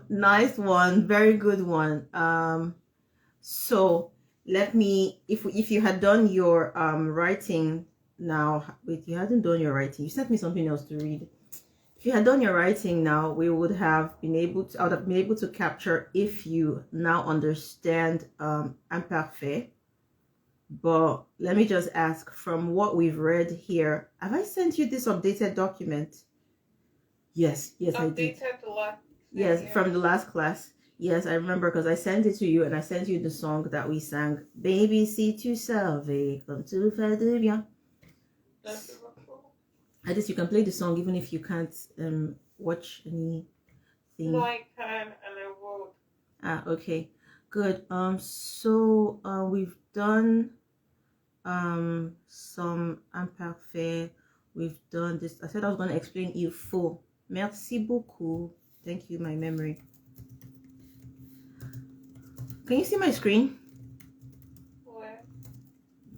nice one. Very good one. So let me, if you had done your writing now, wait, you hadn't done your writing. You sent me something else to read. If you had done your writing now, we would have been able to, I would have been able to capture if you now understand imparfait. But let me just ask, from what we've read here, have I sent you this updated document? Yes, I did. Updated the last. Yes, from the last class. Yes, I remember because I sent it to you and I sent you the song that we sang. Baby, si tu savais comme tu fais du bien. At least you can play the song even if you can't watch anything. No, I can and I will. Ah, okay. Good. So we've done some imparfait. We've done this. I said I was going to explain il faut. Merci beaucoup. Thank you, my memory. Can you see my screen? Where?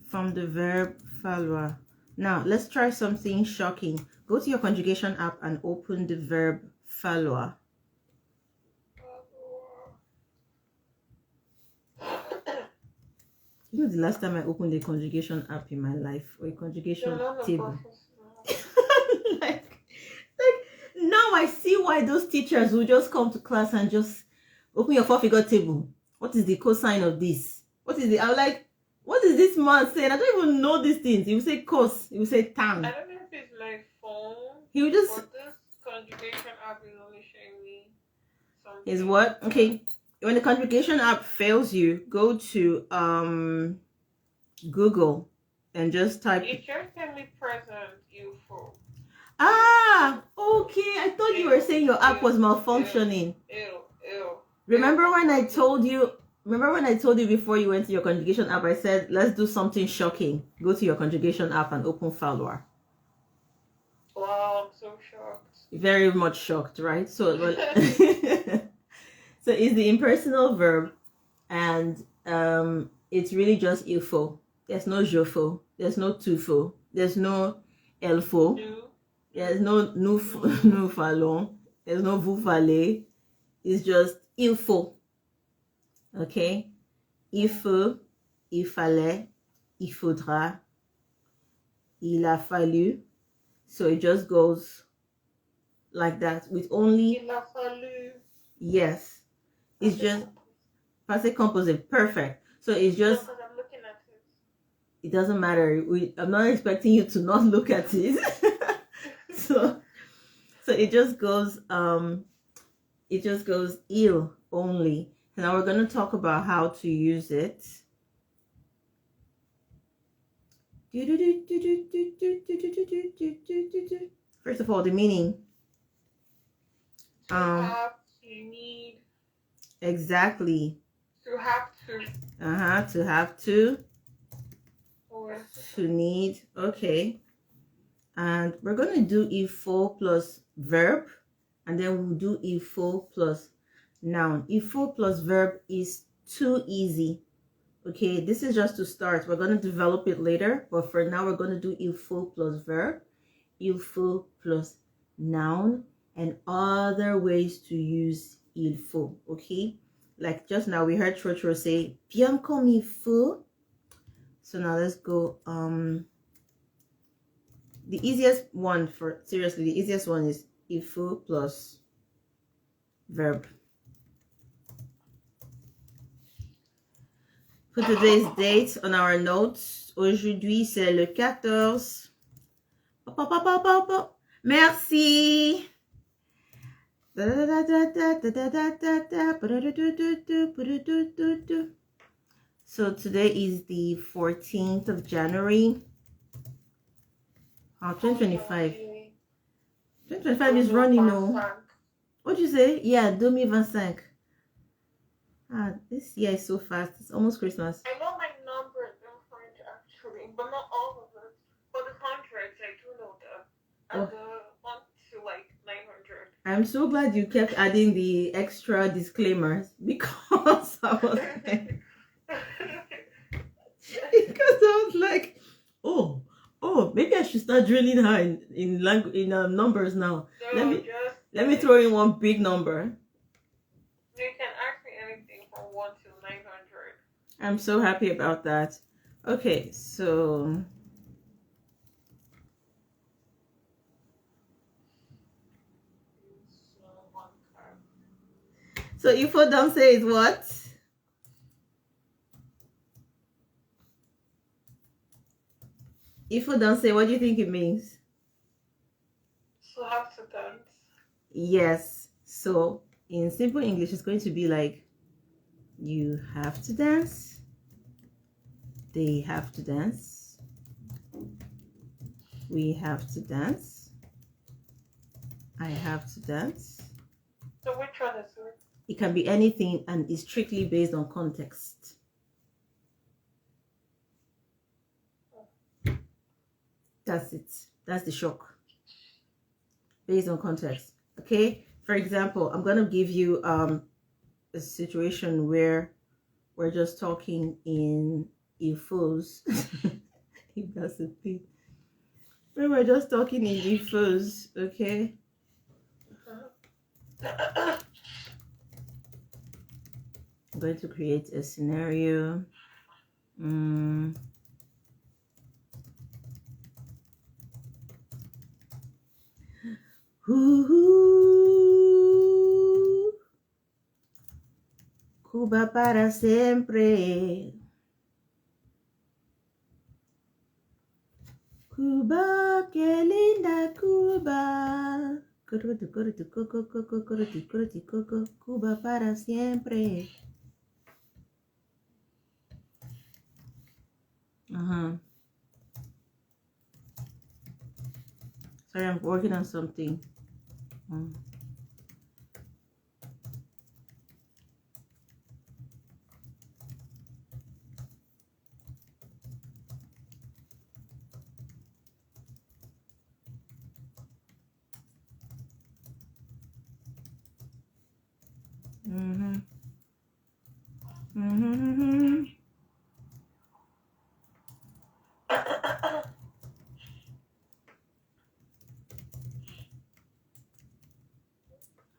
From the verb falloir. Now, let's try something shocking. Go to your conjugation app and open the verb falloir. You know the last time I opened a conjugation app in my life, or a conjugation table. like now I see why those teachers will just come to class and just open your 4-figure table. What is the cosine of this? What is the, I'm like, what is this man saying? I don't even know these things. He will say cos, he will say tan. I don't know if it's my phone. He will just, but this conjugation app is only showing me something. is what? Okay. When the conjugation app fails you, go to Google and just type. It just sent me present UFO. Ah, okay. I thought you were saying your app was malfunctioning. Ew. Remember when I told you before you went to your conjugation app, I said, let's do something shocking. Go to your conjugation app and open falloir. Wow, I'm so shocked. Very much shocked, right? So, well, so it's the impersonal verb, and it's really just il faut. There's no je faut. There's no tu faut. There's no elle faut. There's no nous fallons. There's no vous fallait. It's just il faut. Okay? Il faut, il fallait, il faudra, il a fallu. So it just goes like that with only. Il a fallu. Yes. It's just passé composé. Perfect. So it's just. Because I'm looking at it. It doesn't matter. I'm not expecting you to not look at it. so it just goes il only. And now we're going to talk about how to use it. First of all, the meaning. To have, you need. Exactly. To have to. To have to. Or To need. Okay. And we're going to do il faut plus verb. And then we'll do il faut plus noun. Il faut plus verb is too easy. Okay, this is just to start. We're going to develop it later. But for now, we're going to do il faut plus verb. Il faut plus noun. And other ways to use il faut. Okay, like just now we heard Chotro say bien comme il faut. So now let's go. The easiest one the easiest one is il faut plus verb. Put today's date on our notes. Aujourd'hui, c'est le 14. Merci. So today is the 14th of January. 2025. 2025 is running now. What'd you say? Yeah, 2025. This year is so fast. It's almost Christmas. I know my numbers in French actually, but not all of it. For the contracts, I and Oh. the one to like 900. I'm so glad you kept adding the extra disclaimers because I was like, oh, maybe I should start drilling her in numbers now. No, Let me throw in one big number. You can ask me anything from 1 to 900. I'm so happy about that. Okay, so Ifo Danse is what? Ifo Danse, what do you think it means? So have to dance. Yes. So in simple English, it's going to be like, you have to dance. They have to dance. We have to dance. I have to dance. So which one is it? It can be anything and is strictly based on context. That's it. That's the shock. Based on context. Okay? For example, I'm going to give you a situation where we're just talking in Ifos. If that's the thing. When we're just talking in Ifos, okay? I'm going to create a scenario. Cuba para siempre. Cuba, qué linda Cuba. Cuba para siempre. Sorry, I'm working on something.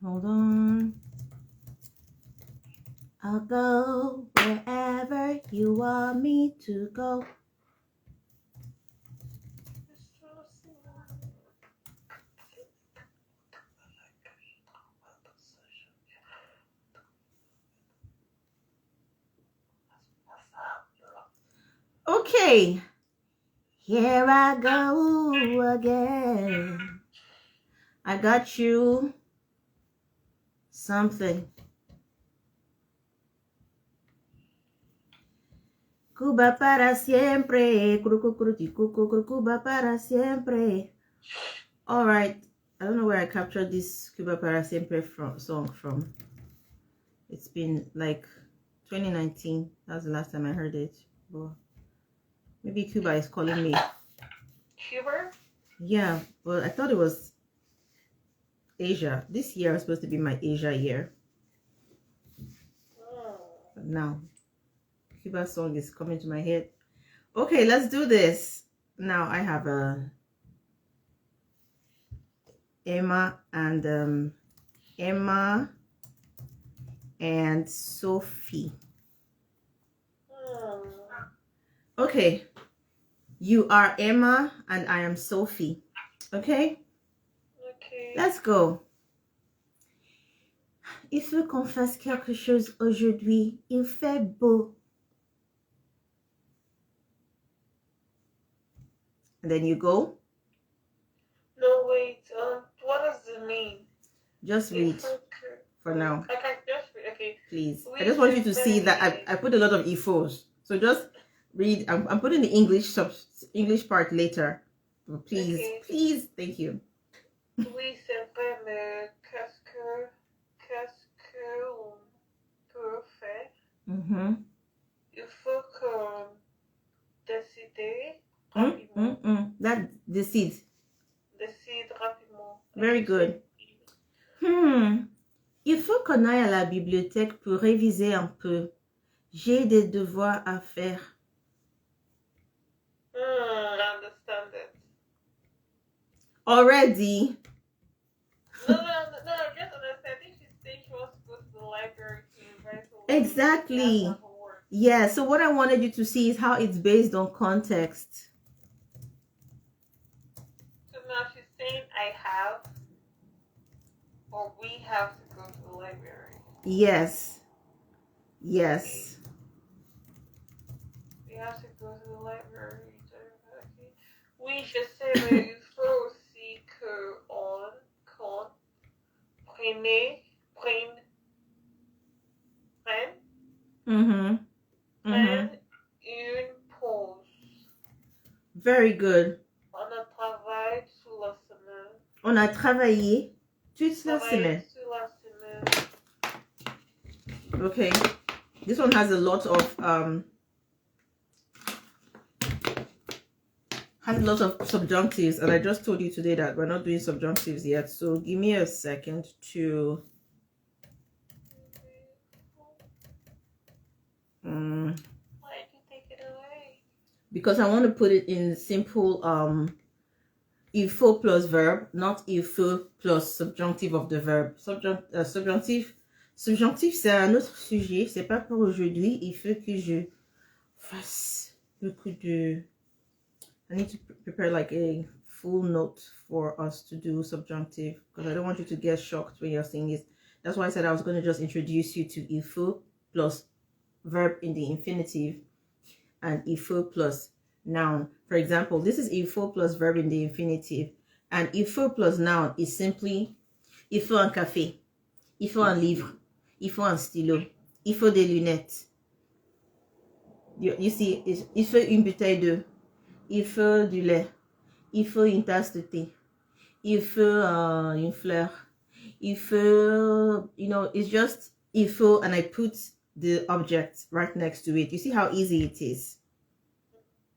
Hold on. I'll go wherever you want me to go. Okay, here I go again. I got you something. Cuba para siempre. Cuba para siempre. All right. I don't know where I captured this Cuba para siempre song from. It's been like 2019. That was the last time I heard it. But maybe Cuba is calling me. Cuba? Yeah, but I thought it was Asia. This year was supposed to be my Asia year. But now, Cuba song is coming to my head. Okay, let's do this. Now I have Emma and Sophie. Okay, you are Emma and I am Sophie. Okay? Okay. Let's go. Il faut qu'on fasse quelque chose aujourd'hui. Il fait beau. And then you go. No, wait. What does it mean? Just read for now. I can just read. Okay. Please. I just want you to see that I put a lot of ifos. So just read. I'm putting the English part later. But please, okay. Please, thank you. Oui, c'est vrai, mais qu'est-ce qu'on peut faire? Il faut qu'on décide. That décide. Décide Very good. Il faut qu'on aille à la bibliothèque pour réviser un peu. J'ai des devoirs à faire. I understand it. Already? No, just understand. I think she's saying she wants to go to the library to revise her work. Exactly. Have her work. Yeah, so what I wanted you to see is how it's based on context. So now she's saying I have, or we have to go to the library. Yes. Yes. We have to go to the library. Oui, je sais, mais il faut aussi qu'on prenne une pause. Very good. On a travaillé sur la semaine. On a travaillé toute la semaine. Sur la semaine. Okay. This one has a lot of subjunctives, and I just told you today that we're not doing subjunctives yet, so give me a second to Why did you take it away? because I want to put it in simple il faut plus verb, not il faut plus subjunctive of the verb. Subjunctif, c'est un autre sujet, c'est pas pour aujourd'hui. Il faut que je fasse beaucoup de I need to prepare like a full note for us to do subjunctive, because I don't want you to get shocked when you're seeing this. That's why I said I was going to just introduce you to il faut plus verb in the infinitive and il faut plus noun. For example, this is il faut plus verb in the infinitive, and il faut plus noun is simply il faut un café, il faut un livre, il faut un stylo, il faut des lunettes. You see, il faut une bouteille d'eau, il faut du lait, il faut une tasse de thé, il faut une fleur, il faut, you know, it's just il faut, and I put the object right next to it. You see how easy it is?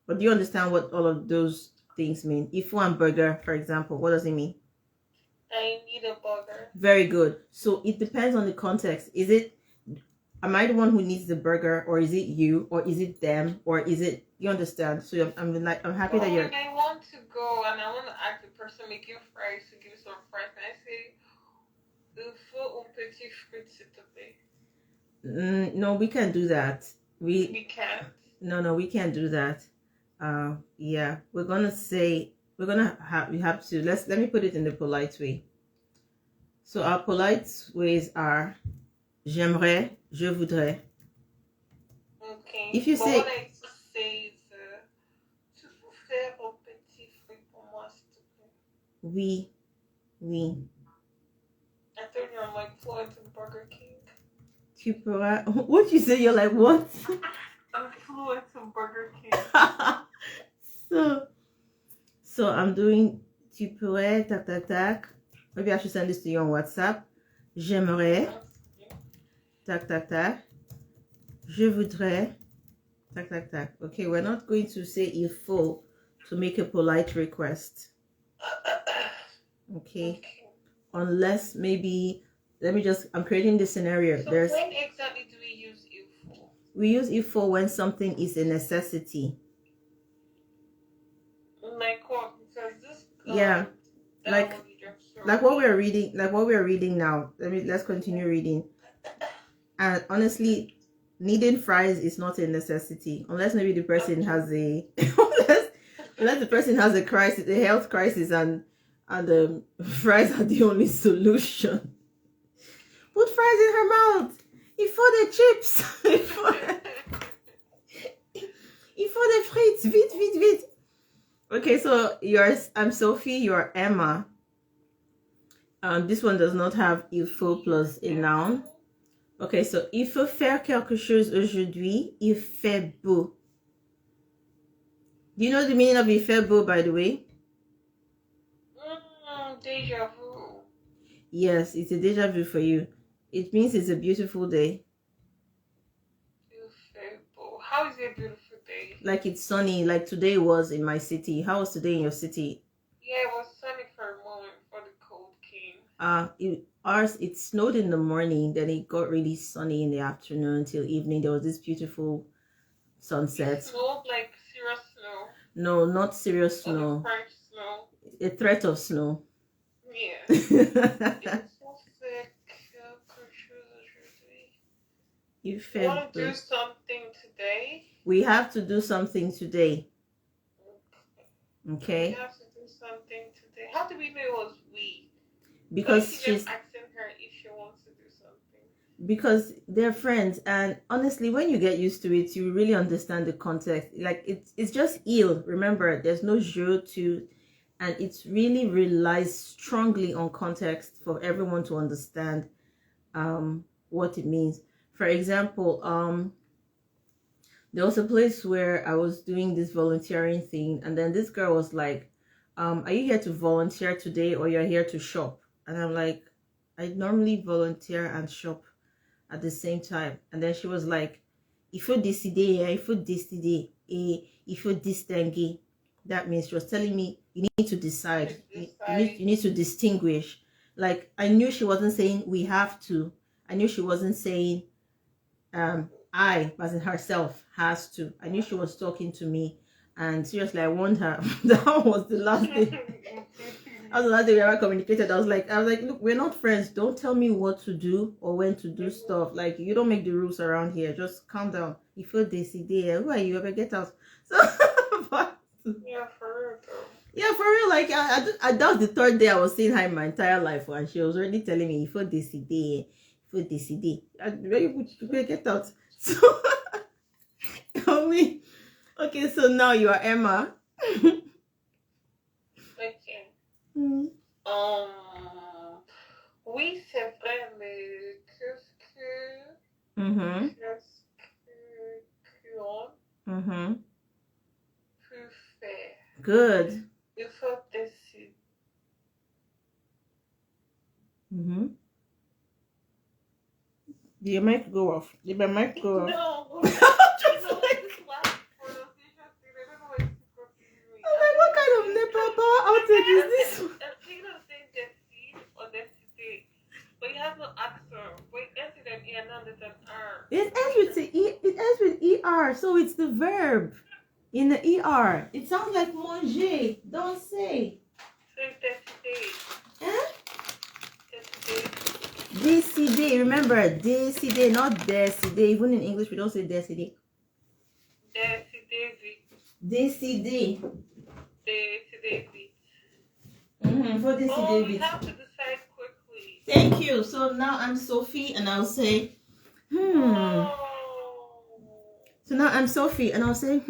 But do you understand what all of those things mean? Il faut un burger, for example, what does it mean? I need a burger. Very good. So it depends on the context. Is it, am I the one who needs the burger, or is it you, or is it them, or is it, you understand? So I'm happy that you're. When I want to go and I want to ask the person making fries to give me some fries, and I say, il faut un petit fruit, s'il te plaît. No, we can't do that. We can't. No, we can't do that. Yeah, we're gonna say we have to let me put it in the polite way. So our polite ways are j'aimerais, je voudrais. Okay. If you but say what I say is tu peux faire un petit fruit pour moi, s'il te plaît. oui. I told you I'm like fluent in Burger King. Tu pourras. What you say? You're like what? I'm fluent in Burger King. So I'm doing tu pourrais tac tac tac. Maybe I should send this to you on WhatsApp. J'aimerais tac tac tac. Je voudrais tac tac tac. Okay, we're not going to say il faut to make a polite request. Okay. Unless maybe I'm creating this scenario. So when exactly do we use il faut? We use il faut when something is a necessity. Like what? Because this Yeah. Like what we're reading now. Let's continue reading. And honestly, needing fries is not a necessity unless maybe the person has a unless the person has a crisis, a health crisis, and the fries are the only solution. Put fries in her mouth. Il faut des chips. Il faut des frites. Vite. Okay, so I'm Sophie, you're Emma. This one does not have il faut plus a noun. Okay, so il faut faire quelque chose aujourd'hui. Il fait beau. Do you know the meaning of il fait beau, by the way? Deja vu. Yes, it's a deja vu for you. It means it's a beautiful day. Il fait beau. How is it a beautiful day? Like it's sunny, like today was in my city. How was today in your city? Yeah, it was sunny for a moment before the cold came. Ours, it snowed in the morning, then it got really sunny in the afternoon till evening. There was this beautiful It sunset. snowed like serious snow. No, not serious Or the snow. French snow. A threat of snow. Yeah. It's so sick. You You fed want to do birth. something today? We have to do something today. We Okay? have to do something today. How do we know it was we? Because she's she's asking her if she wants to do something. because they're friends, and honestly, when you get used to it, you really understand the context. Like it's just ill. Remember, there's no je to, and it really relies strongly on context for everyone to understand what it means. For example, there was a place where I was doing this volunteering thing, and then this girl was like, are you here to volunteer today, or you're here to shop? And I'm like, I normally volunteer and shop at the same time. And then she was like, il faut décider, il faut distinguer. That means she was telling me, you need to decide. You need to distinguish. Like, I knew she wasn't saying we have to. I knew she wasn't saying I, as in herself, has to. I knew she was talking to me. And seriously, I warned her. That was the last day. That was the last day we ever communicated. I was like, look, we're not friends. Don't tell me what to do or when to do stuff. Like, you don't make the rules around here. Just calm down. If you decide, who are you? Ever get out? So, but, Yeah, for real though. yeah, for real. Like, that was the third day I was seeing her in my entire life, and she was already telling me, if you decide, you better get out. So, okay, so now you are Emma. Okay. Mm. Oui, c'est vrai, mais qu'est-ce que Mm-hmm. qu'on Mm-hmm. peut faire? Good. Il faut décider. Mm-hmm. Did your mic go off? Did my mic go off? No. Just like, I I'm like, what kind of NEPA power outage is this one? I'm thinking of saying decide or decide. But you have no accent. But it ends with an E and not with an R. It ends with it ends with ER, so it's the verb in the ER. It sounds like manger. Don't say. So it's decide. Huh? Decide. Décider. Remember, décider, not décider. Even in English, we don't say décider. Decide. Décider. Decide. For Oh, décider we vite. have to decide quickly. Thank you. So now I'm Sophie, and I'll say, Oh. So now I'm Sophie, and I'll say,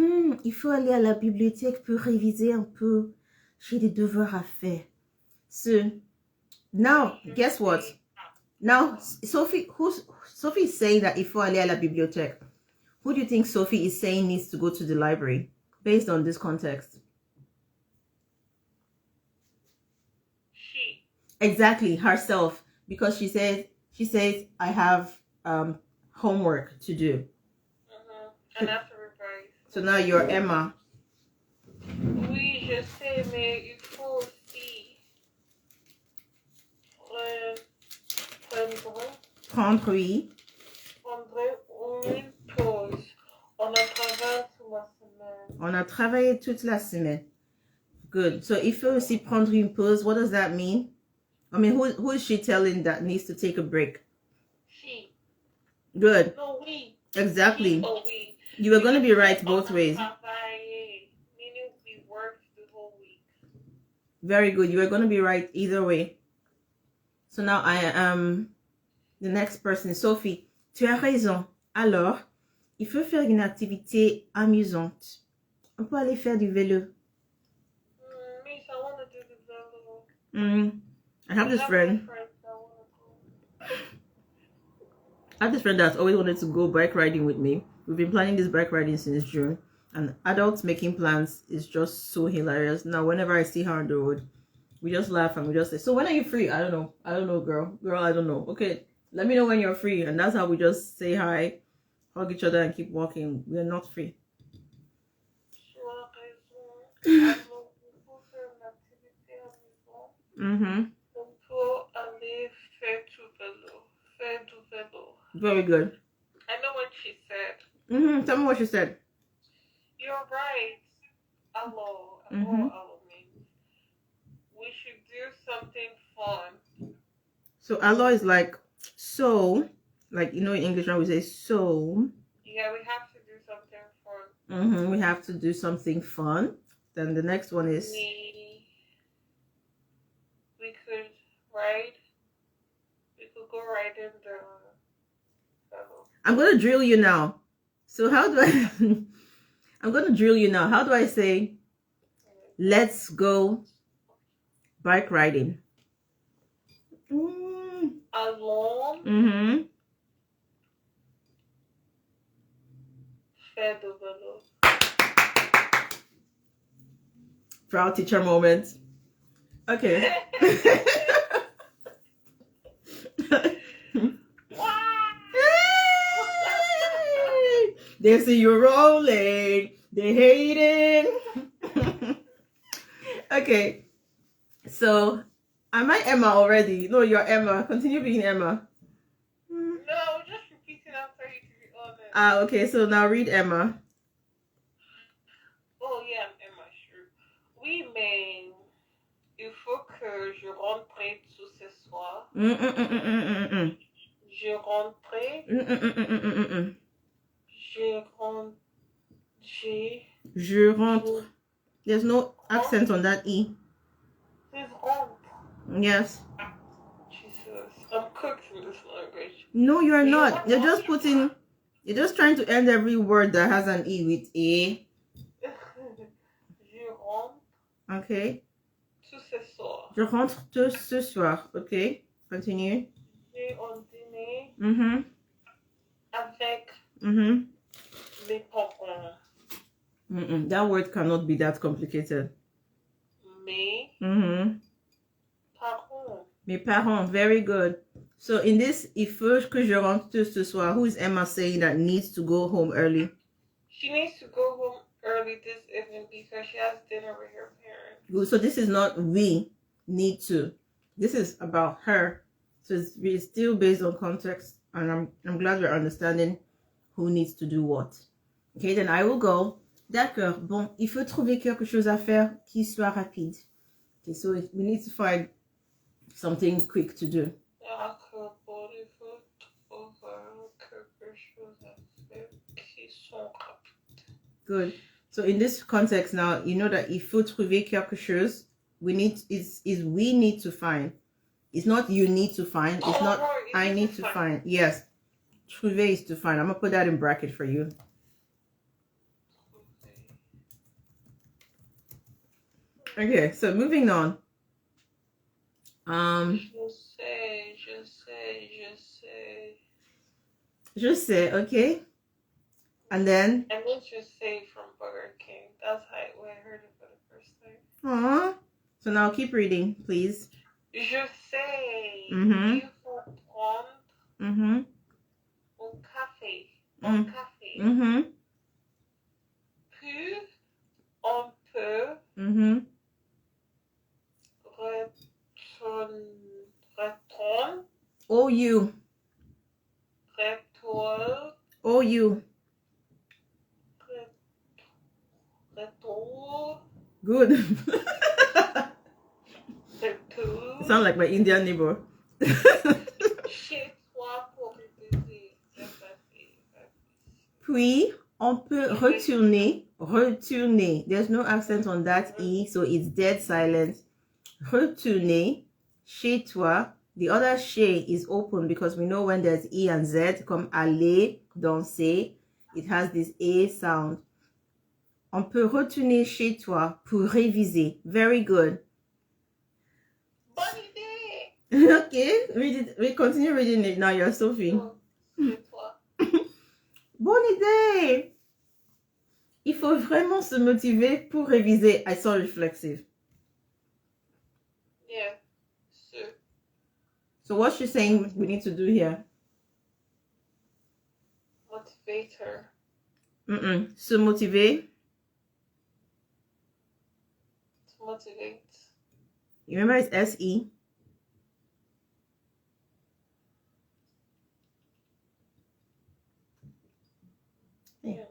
il faut aller à la bibliothèque pour réviser un peu. J'ai des devoirs à faire. So now, guess what? Now, Sophie is saying that il faut aller à la bibliothèque. Who do you think Sophie is saying needs to go to the library based on this context? She. Exactly, herself, because she says I have homework to do. And I have to revise. So now you're Emma. Oui, je sais, mais il faut aussi Prendre, oui. prendre une pause. On a travaillé toute la semaine. On a travaillé toute la semaine. Good. So il faut aussi prendre une pause. What does that mean? I mean, who is she telling that needs to take a break? She. Good. No, we. Exactly. She or we. You were going to be right both ways. Travaillé, meaning we worked the whole week. Very good. You were going to be right either way. So now I am the next person. Sophie, tu as raison. Alors, il faut faire une activité amusante. On peut aller faire du vélo. Miss, I want to do the vélo. I have this friend. I have this friend that's always wanted to go bike riding with me. We've been planning this bike riding since June, and adults making plans is just so hilarious. Now, whenever I see her on the road, we just laugh and we just say, "So when are you free?" I don't know, girl, I don't know. Okay, let me know when you're free, and that's how we just say hi, hug each other, and keep walking. We're not free. Mm-hmm. On peut aller Fais du vélo. Fais du vélo. Very good. I know what she said. Tell me what she said. You're right. Hello. Mhm. Hello means we should do something fun. So alors is like so, like in English when we say so. Yeah, we have to do something fun. We have to do something fun. Then the next one is we could ride. We could go ride in the vélo. I'm gonna drill you now. So how do I I'm gonna drill you now. How do I say let's go bike riding? Allons faire du vélo. Proud teacher moment. Okay. They see you rolling. They hating. Okay. So, am I Emma already? No, you're Emma. Continue being Emma. No, just repeating after you, to be honest. Okay. So now read Emma. Oh yeah, I'm Emma, sure. Oui, mais il faut que je rentre tout ce soir. Je rentre. Je rentre. There's no accent on that E. Please rentre. Yes. Jesus, I'm cooked in this language. No, you're not. You're just trying to end every word that has an E with A. Je rentre. Okay. Tout ce soir. Je rentre tout ce soir. Okay. Continue. J'ai un dîner avec mes parents. That word cannot be that complicated. Mes parents. Mes parents. Very good. So in this, il faut que je rentre ce soir, who is Emma saying that needs to go home early? She needs to go home early this evening because she has dinner with her parents. Good. So this is not we need to. This is about her. So it's still based on context, and I'm glad we're understanding who needs to do what. Okay, then I will go. D'accord. Bon, il faut trouver quelque chose à faire qui soit rapide. Okay, so we need to find something quick to do. D'accord. Bon, il faut trouver quelque chose à faire qui soit rapide. Good. So in this context now, you know that il faut trouver quelque chose. We need is we need to find. It's not you need to find. It's not I need to find. Yes. Trouver is to find. I'm gonna put that in bracket for you. Okay, so moving on. Je sais, okay? And then? I meant je sais from Burger King. That's how I heard it for the first time. Aww. So now keep reading, please. Je sais. Il faut prendre un café. Un café. Puis on peut retourner. O-U. Retour. O-U. Retour. Good. Retour. Sound like my Indian neighbor. Chez toi pour réviser. Puis, on peut retourner. Retourner. There's no accent on that E, so it's dead silent. Retourner chez toi. The other chez is open because we know when there's E and Z, comme aller, danser, it has this A sound. On peut retourner chez toi pour réviser. Very good. Bonne idée. Okay, read it. We continue reading it now. You're Sophie. Chez toi. Bonne idée. Il faut vraiment se motiver pour réviser. I saw reflexive. Yeah. So what's she saying we need to do here? Motivate her. Se motiver. To motivate. You remember it's S-E? Yeah.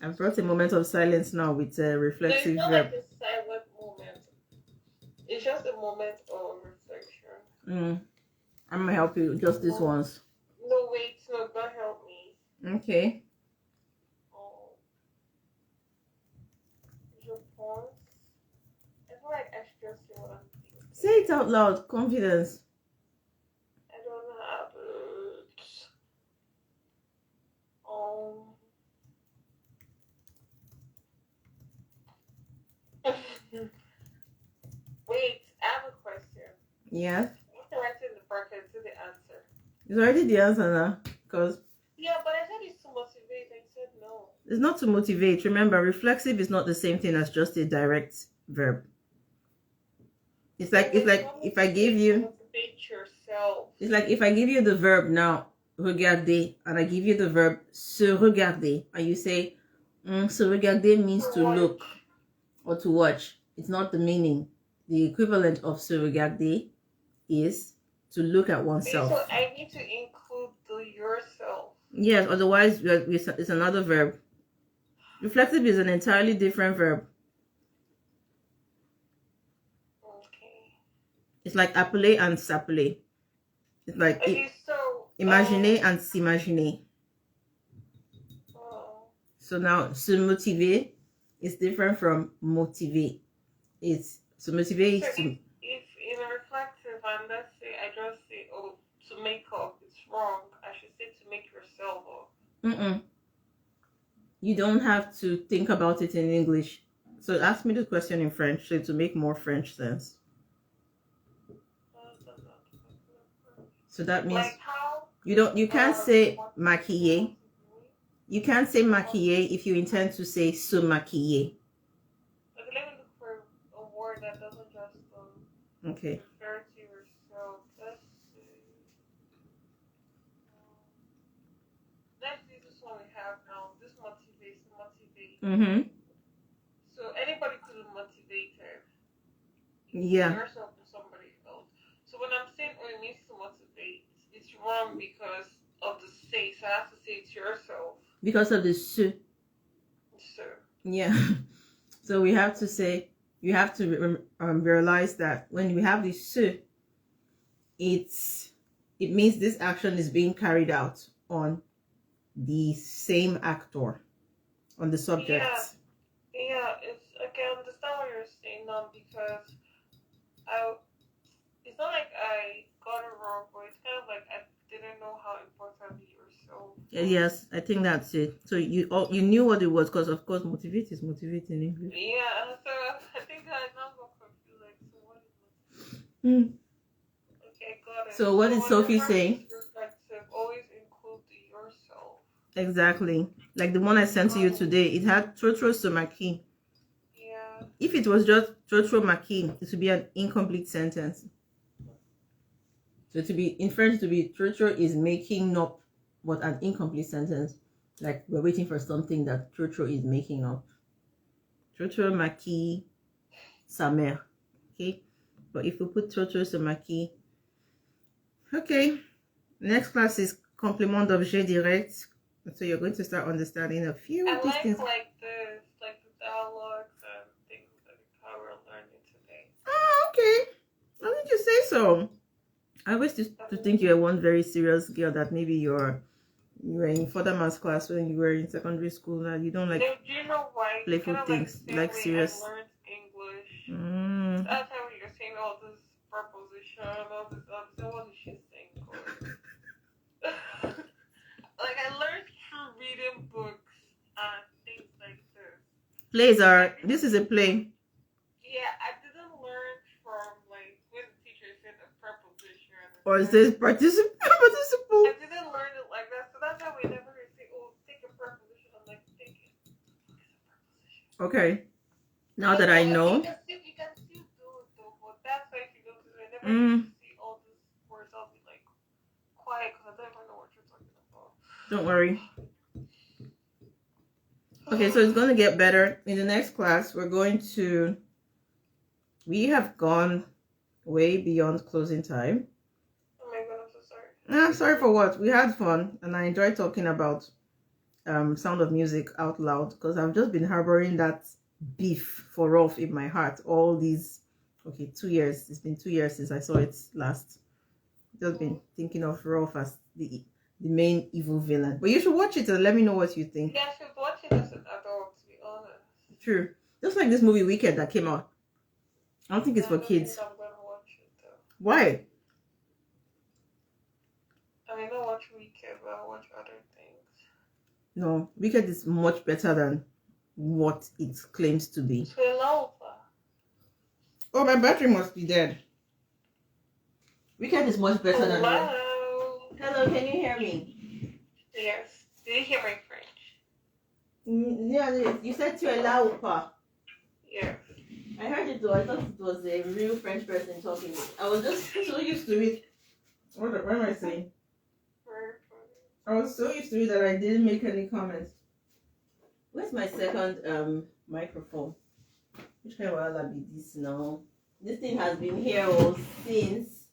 I've brought a moment of silence now with a No, it's reflexive not verb. like a silent moment. It's just a moment of reflection. I'm gonna help you just this once. No, wait, no, don't help me. Okay. Oh, je pense. I feel like I should just say what I'm thinking. Say it out loud. Confidence. I don't have it. Wait, I have a question. Yes. What can I write in the bracket to the answer? It's already the answer now. Because Yeah, but I said it's to motivate. I said no. it's not to motivate. Remember, reflexive is not the same thing as just a direct verb. It's like if I give you, motivate yourself. it's like if I give you the verb now, regarder, and I give you the verb se regarder, and you say, se regarder means to look or to watch. It's not the meaning. The equivalent of se regarder is to look at oneself. So I need to include the yourself. Yes, otherwise it's another verb. Reflexive is an entirely different verb. Okay. It's like appeler and s'appeler. It's like imaginer and s'imaginer. So now se motiver is different from motiver. It's se motiver is to. If in a reflexive and let's say I just say to make up, it's wrong. I should say to make yourself up. You don't have to think about it in English. So ask me the question in French, so to make more French sense. So that means like how, you can't say maquiller. You can't say maquiller if you intend to say se maquiller. Like, let me look for a word that doesn't just okay. refer to yourself. Let's see this one we have now. This motivate. So anybody could have motivated. Yeah. Yourself or somebody else. So when I'm saying it means to motivate, it's wrong because of the say. So I have to say it's yourself. Because of the se. So. Yeah. So we have to say, you have to realize that when we have the se, it means this action is being carried out on the same actor, on the subject. Yeah, I can understand what you're saying now because it's not like I got it wrong, but it's kind of like I didn't know how important yourself. Yes, I think that's it. So you knew what it was because of course motivate is motivate in English. Yeah, so I think I now got confused. Like, so what is motivate? Okay, got it. So what did Sophie say? Always include yourself. Exactly. Like the one I sent to you today, it had Trotro Somaki. Yeah. If it was just Trotro Maki, it would be an incomplete sentence. So to be in French, to be Trotro is making up what an incomplete sentence. Like we're waiting for something that Trotro is making up. Trotro Maki sa mère. Okay. But if we put Trotro Somaki, okay. Next class is complément d'objet direct. So you're going to start understanding a few of these things. Like the dialogues and things that how we're learning today. Ah, okay. Why did you say so? I wish to think you're one very serious girl that maybe you were in further maths class when you were in secondary school and you don't like do you know why? playful things. You like serious. I learned English. That's how you're saying all this preposition, all this other. What is she saying? Like I learned through reading books and things like this. Plays are. This is a play. Yeah, I didn't learn from like when the teacher said a preposition. Or is this participle? I didn't learn it like that, so that's why we never say, "Oh, take a preposition." I'm like, take it. Okay. Now that I know. You can still do it though, but that's why if you go to it, whenever you see all these words, I'll be like quiet because I don't even know what you're talking about. Don't worry. Okay, so it's going to get better. In the next class, we have gone way beyond closing time. Oh my god, I'm so sorry. Sorry for what? We had fun and I enjoyed talking about Sound of Music out loud, because I've just been harboring that beef for Rolf in my heart all these 2 years. It's been 2 years since I saw it last. Just been thinking of Rolf as the main evil villain. But you should watch it and let me know what you think. Yeah, I should watch it as an adult, to be honest. True. Just like this movie Wicked that came out. I don't think it's I for don't kids. think I'm gonna watch it though. Why? I mean, not watch Wicked, but I'll watch other things. No, Wicked is much better than what it claims to be. Hello. Oh, my battery must be dead. Wicked is much better than that. Hello, can you hear me? Yes. Did you hear my French? Yeah, you said to allow pa. Yes. I heard it though. I thought it was a real French person talking. I was just so used to it. What am I saying? I was so used to it that I didn't make any comments. Where's my second microphone? Which kind of will be this now? This thing has been here since.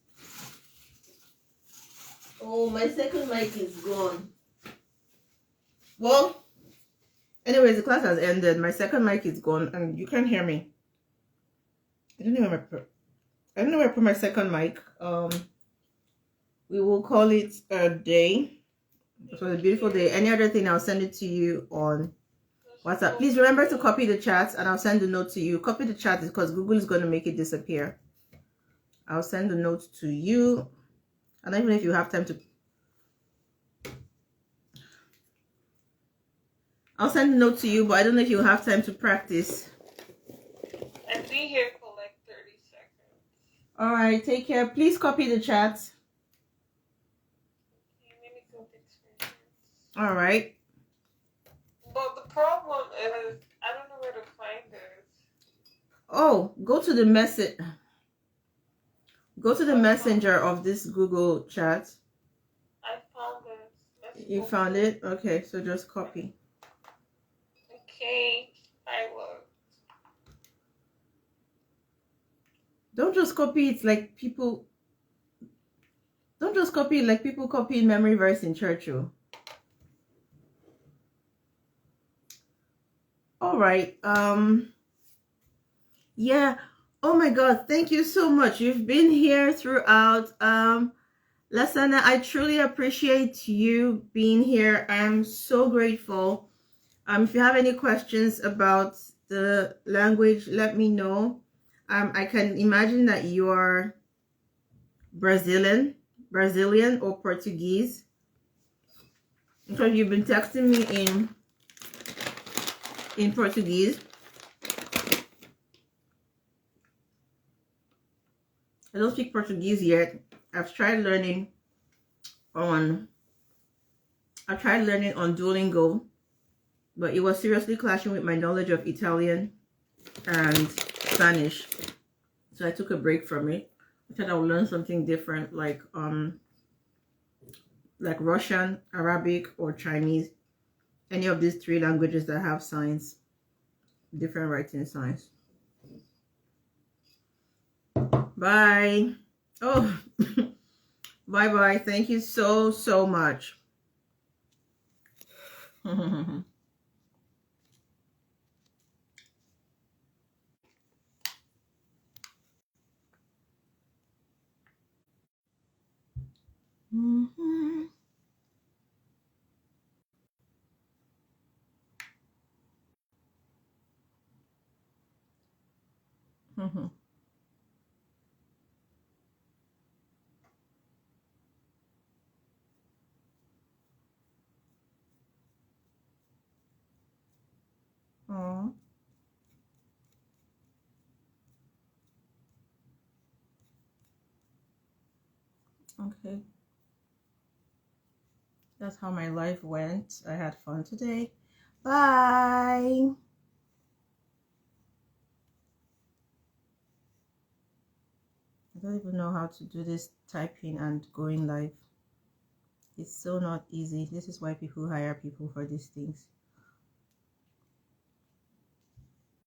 Oh, my second mic is gone. Well, anyways, the class has ended. My second mic is gone, and you can't hear me. I don't know where I put my second mic. We will call it a day. It was a beautiful day. Any other thing, I'll send it to you on WhatsApp. Please remember to copy the chat, and I'll send the note to you. Copy the chat because Google is going to make it disappear. I'll send the note to you. And even if you have time to, I'll send a note to you, but I don't know if you have time to practice. I'll be here for like 30 seconds. All right, take care. Please copy the chat. All right. But the problem is, I don't know where to find it. Oh, go to the message. Go to the messenger of this Google chat. I found it. You found it? Okay, so just copy. Okay, I will. Don't just copy it like people. Don't just copy it like people copy memory verse in Churchill. All right. Yeah. Oh my God, thank you so much. You've been here throughout. Lasana, I truly appreciate you being here. I'm so grateful. If you have any questions about the language, let me know. I can imagine that you are Brazilian or Portuguese. Because you've been texting me in Portuguese. I don't speak Portuguese yet. I've tried learning on Duolingo, but it was seriously clashing with my knowledge of Italian and Spanish. So I took a break from it. I thought I would learn something different, like Russian, Arabic, or Chinese. Any of these three languages that have signs, different writing signs. Bye. Oh, bye. Thank you so much. Aw. Okay. That's how my life went. I had fun today. Bye. I don't even know how to do this typing and going live. It's so not easy. This is why people hire people for these things.